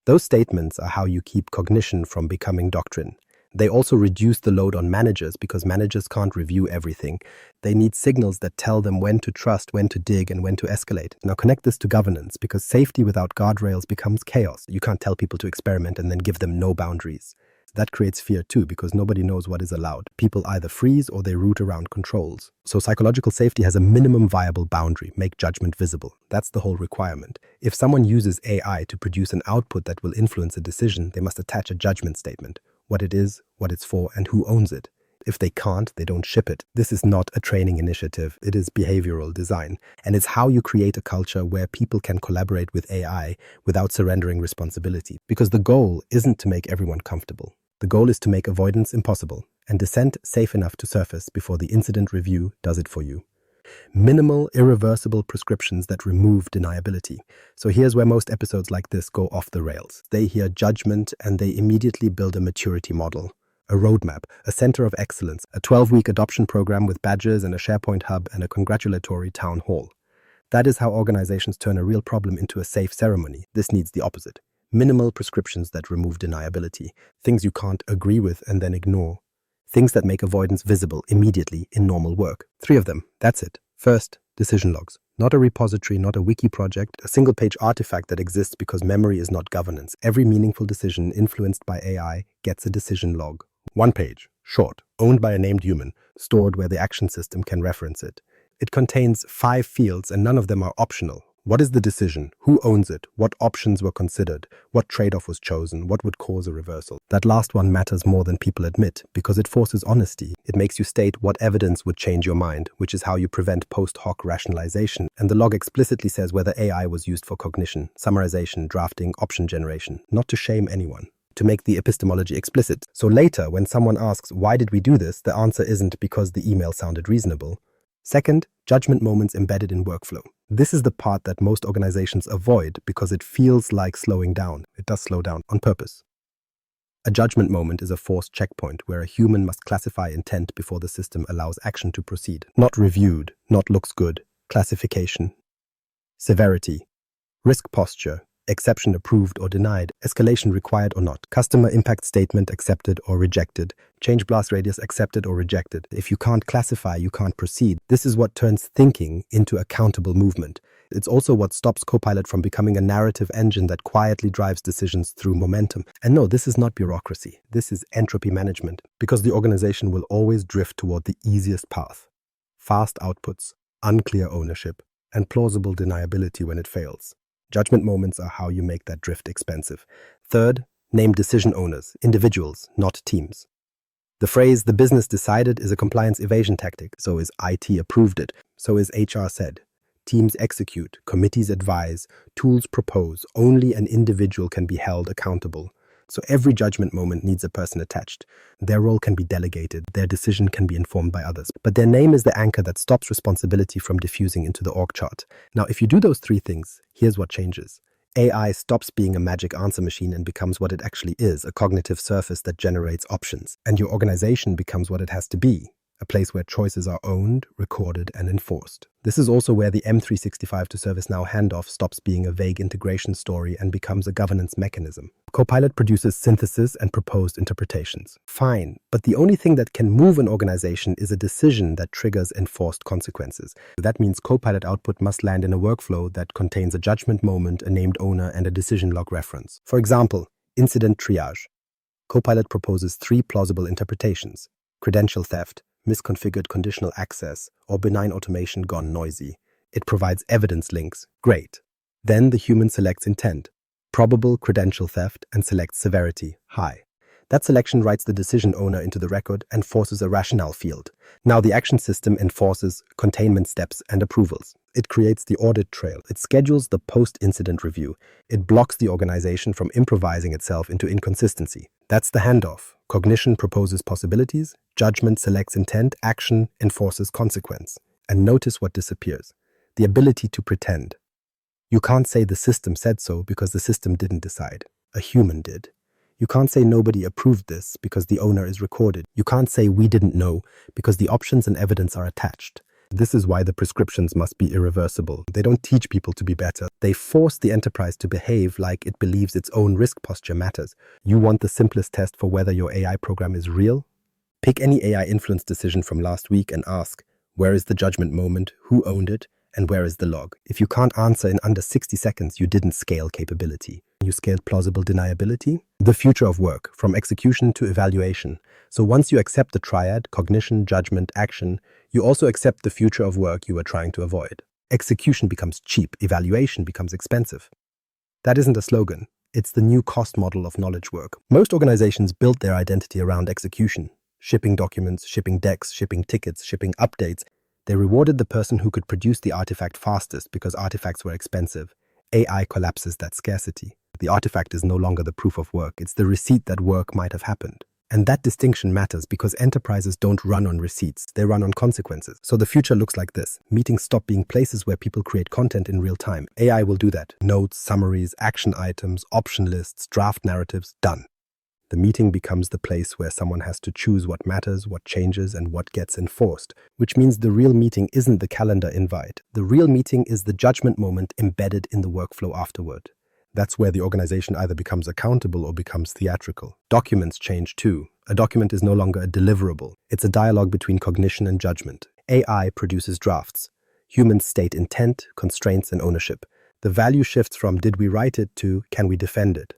Those statements are how you keep cognition from becoming doctrine. They also reduce the load on managers because managers can't review everything. They need signals that tell them when to trust, when to dig, and when to escalate. Now connect this to governance because safety without guardrails becomes chaos. You can't tell people to experiment and then give them no boundaries. That creates fear too because nobody knows what is allowed. People either freeze or they root around controls. So psychological safety has a minimum viable boundary, make judgment visible. That's the whole requirement. If someone uses AI to produce an output that will influence a decision, they must attach a judgment statement. What it is, what it's for, and who owns it. If they can't, they don't ship it. This is not a training initiative. It is behavioral design. And it's how you create a culture where people can collaborate with AI without surrendering responsibility. Because the goal isn't to make everyone comfortable. The goal is to make avoidance impossible and dissent safe enough to surface before the incident review does it for you. Minimal, irreversible prescriptions that remove deniability. So here's where most episodes like this go off the rails. They hear judgment and they immediately build a maturity model, a roadmap, a center of excellence, a 12-week adoption program with badges and a SharePoint hub and a congratulatory town hall. That is how organizations turn a real problem into a safe ceremony. This needs the opposite. Minimal prescriptions that remove deniability, things you can't agree with and then ignore, things that make avoidance visible immediately in normal work. 3 of them, that's it. First, decision logs. Not a repository, not a wiki project, a single-page artifact that exists because memory is not governance. Every meaningful decision influenced by AI gets a decision log. 1 page, short, owned by a named human, stored where the action system can reference it. It contains 5 fields and none of them are optional. What is the decision? Who owns it? What options were considered? What trade-off was chosen? What would cause a reversal? That last one matters more than people admit because it forces honesty. It makes you state what evidence would change your mind, which is how you prevent post hoc rationalization. And the log explicitly says whether AI was used for cognition, summarization, drafting, option generation, not to shame anyone. To make the epistemology explicit. So later, when someone asks, why did we do this? The answer isn't because the email sounded reasonable. Second, judgment moments embedded in workflow. This is the part that most organizations avoid because it feels like slowing down. It does slow down on purpose. A judgment moment is a forced checkpoint where a human must classify intent before the system allows action to proceed. Not reviewed, not looks good, classification. Severity. Risk posture. Exception approved or denied, escalation required or not, customer impact statement accepted or rejected, change blast radius accepted or rejected. If you can't classify, you can't proceed. This is what turns thinking into accountable movement. It's also what stops Copilot from becoming a narrative engine that quietly drives decisions through momentum. And no, this is not bureaucracy. This is entropy management, because the organization will always drift toward the easiest path. Fast outputs, unclear ownership, and plausible deniability when it fails. Judgment moments are how you make that drift expensive. Third, name decision owners, individuals, not teams. The phrase, "the business decided," is a compliance evasion tactic. So is IT approved it. So is HR said. Teams execute, committees advise, tools propose. Only an individual can be held accountable. So every judgment moment needs a person attached. Their role can be delegated, their decision can be informed by others. But their name is the anchor that stops responsibility from diffusing into the org chart. Now, if you do those three things, here's what changes. AI stops being a magic answer machine and becomes what it actually is, a cognitive surface that generates options. And your organization becomes what it has to be, a place where choices are owned, recorded, and enforced. This is also where the M365 to ServiceNow handoff stops being a vague integration story and becomes a governance mechanism. Copilot produces synthesis and proposed interpretations. Fine, but the only thing that can move an organization is a decision that triggers enforced consequences. That means Copilot output must land in a workflow that contains a judgment moment, a named owner, and a decision log reference. For example, incident triage. Copilot proposes 3 plausible interpretations: credential theft, misconfigured conditional access, or benign automation gone noisy. It provides evidence links. Great. Then the human selects intent, probable credential theft, and selects severity, high. That selection writes the decision owner into the record and forces a rationale field. Now the action system enforces containment steps and approvals. It creates the audit trail. It schedules the post-incident review. It blocks the organization from improvising itself into inconsistency. That's the handoff. Cognition proposes possibilities, judgment selects intent, action enforces consequence. And notice what disappears: the ability to pretend. You can't say the system said so because the system didn't decide. A human did. You can't say nobody approved this because the owner is recorded. You can't say we didn't know because the options and evidence are attached. This is why the prescriptions must be irreversible. They don't teach people to be better. They force the enterprise to behave like it believes its own risk posture matters. You want the simplest test for whether your AI program is real? Pick any AI influence decision from last week and ask, where is the judgment moment, who owned it, and where is the log? If you can't answer in under 60 seconds, you didn't scale capability. You scaled plausible deniability? The future of work, from execution to evaluation. So once you accept the triad, cognition, judgment, action, you also accept the future of work you were trying to avoid. Execution becomes cheap, evaluation becomes expensive. That isn't a slogan. It's the new cost model of knowledge work. Most organizations built their identity around execution. Shipping documents, shipping decks, shipping tickets, shipping updates. They rewarded the person who could produce the artifact fastest because artifacts were expensive. AI collapses that scarcity. The artifact is no longer the proof of work. It's the receipt that work might have happened. And that distinction matters because enterprises don't run on receipts. They run on consequences. So the future looks like this. Meetings stop being places where people create content in real time. AI will do that. Notes, summaries, action items, option lists, draft narratives, done. The meeting becomes the place where someone has to choose what matters, what changes, and what gets enforced, which means the real meeting isn't the calendar invite. The real meeting is the judgment moment embedded in the workflow afterward. That's where the organization either becomes accountable or becomes theatrical. Documents change too. A document is no longer a deliverable. It's a dialogue between cognition and judgment. AI produces drafts. Humans state intent, constraints, and ownership. The value shifts from did we write it to can we defend it.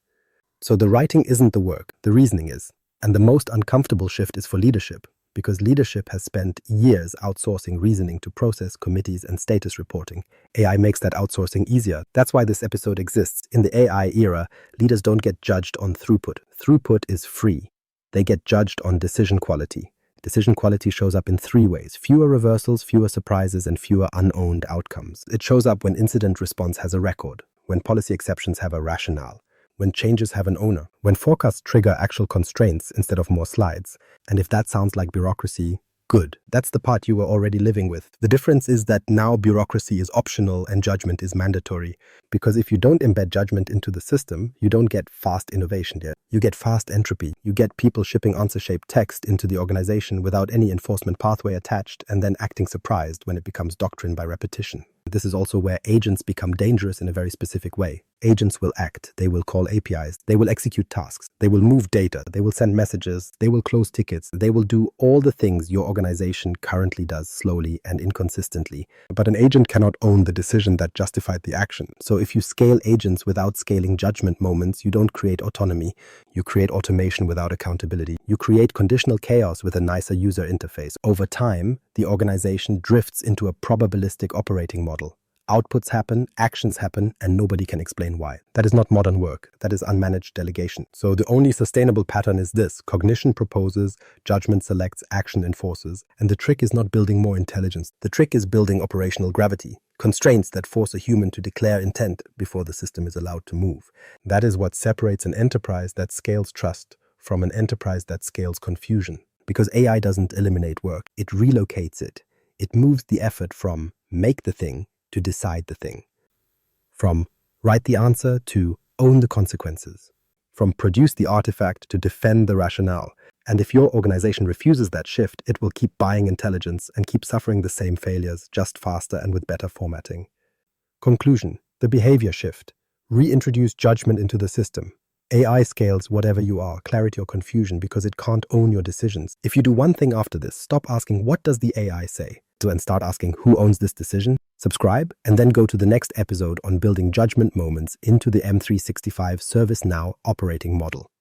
So the writing isn't the work, the reasoning is. And the most uncomfortable shift is for leadership, because leadership has spent years outsourcing reasoning to process, committees, and status reporting. AI makes that outsourcing easier. That's why this episode exists. In the AI era, leaders don't get judged on throughput. Throughput is free. They get judged on decision quality. Decision quality shows up in 3 ways: fewer reversals, fewer surprises, and fewer unowned outcomes. It shows up when incident response has a record, when policy exceptions have a rationale, when changes have an owner, when forecasts trigger actual constraints instead of more slides. And if that sounds like bureaucracy, Good. That's the part you were already living with. The difference is that now bureaucracy is optional and judgment is mandatory. Because if you don't embed judgment into the system, you don't get fast innovation there. You get fast entropy. You get people shipping answer-shaped text into the organization without any enforcement pathway attached and then acting surprised when it becomes doctrine by repetition. This is also where agents become dangerous in a very specific way. Agents will act, they will call APIs, they will execute tasks, they will move data, they will send messages, they will close tickets, they will do all the things your organization currently does slowly and inconsistently. But an agent cannot own the decision that justified the action. So if you scale agents without scaling judgment moments, you don't create autonomy. You create automation without accountability. You create conditional chaos with a nicer user interface. Over time, the organization drifts into a probabilistic operating model. Outputs happen, actions happen, and nobody can explain why. That is not modern work. That is unmanaged delegation. So the only sustainable pattern is this. Cognition proposes, judgment selects, action enforces. And the trick is not building more intelligence. The trick is building operational gravity. Constraints that force a human to declare intent before the system is allowed to move. That is what separates an enterprise that scales trust from an enterprise that scales confusion. Because AI doesn't eliminate work. It relocates it. It moves the effort from make the thing to decide the thing. From write the answer to own the consequences. From produce the artifact to defend the rationale. And if your organization refuses that shift, it will keep buying intelligence and keep suffering the same failures, just faster and with better formatting. Conclusion: the behavior shift. Reintroduce judgment into the system. AI scales whatever you are, clarity or confusion, because it can't own your decisions. If you do one thing after this, stop asking what does the AI say, and start asking who owns this decision. Subscribe, and then go to the next episode on building judgment moments into the M365 ServiceNow operating model.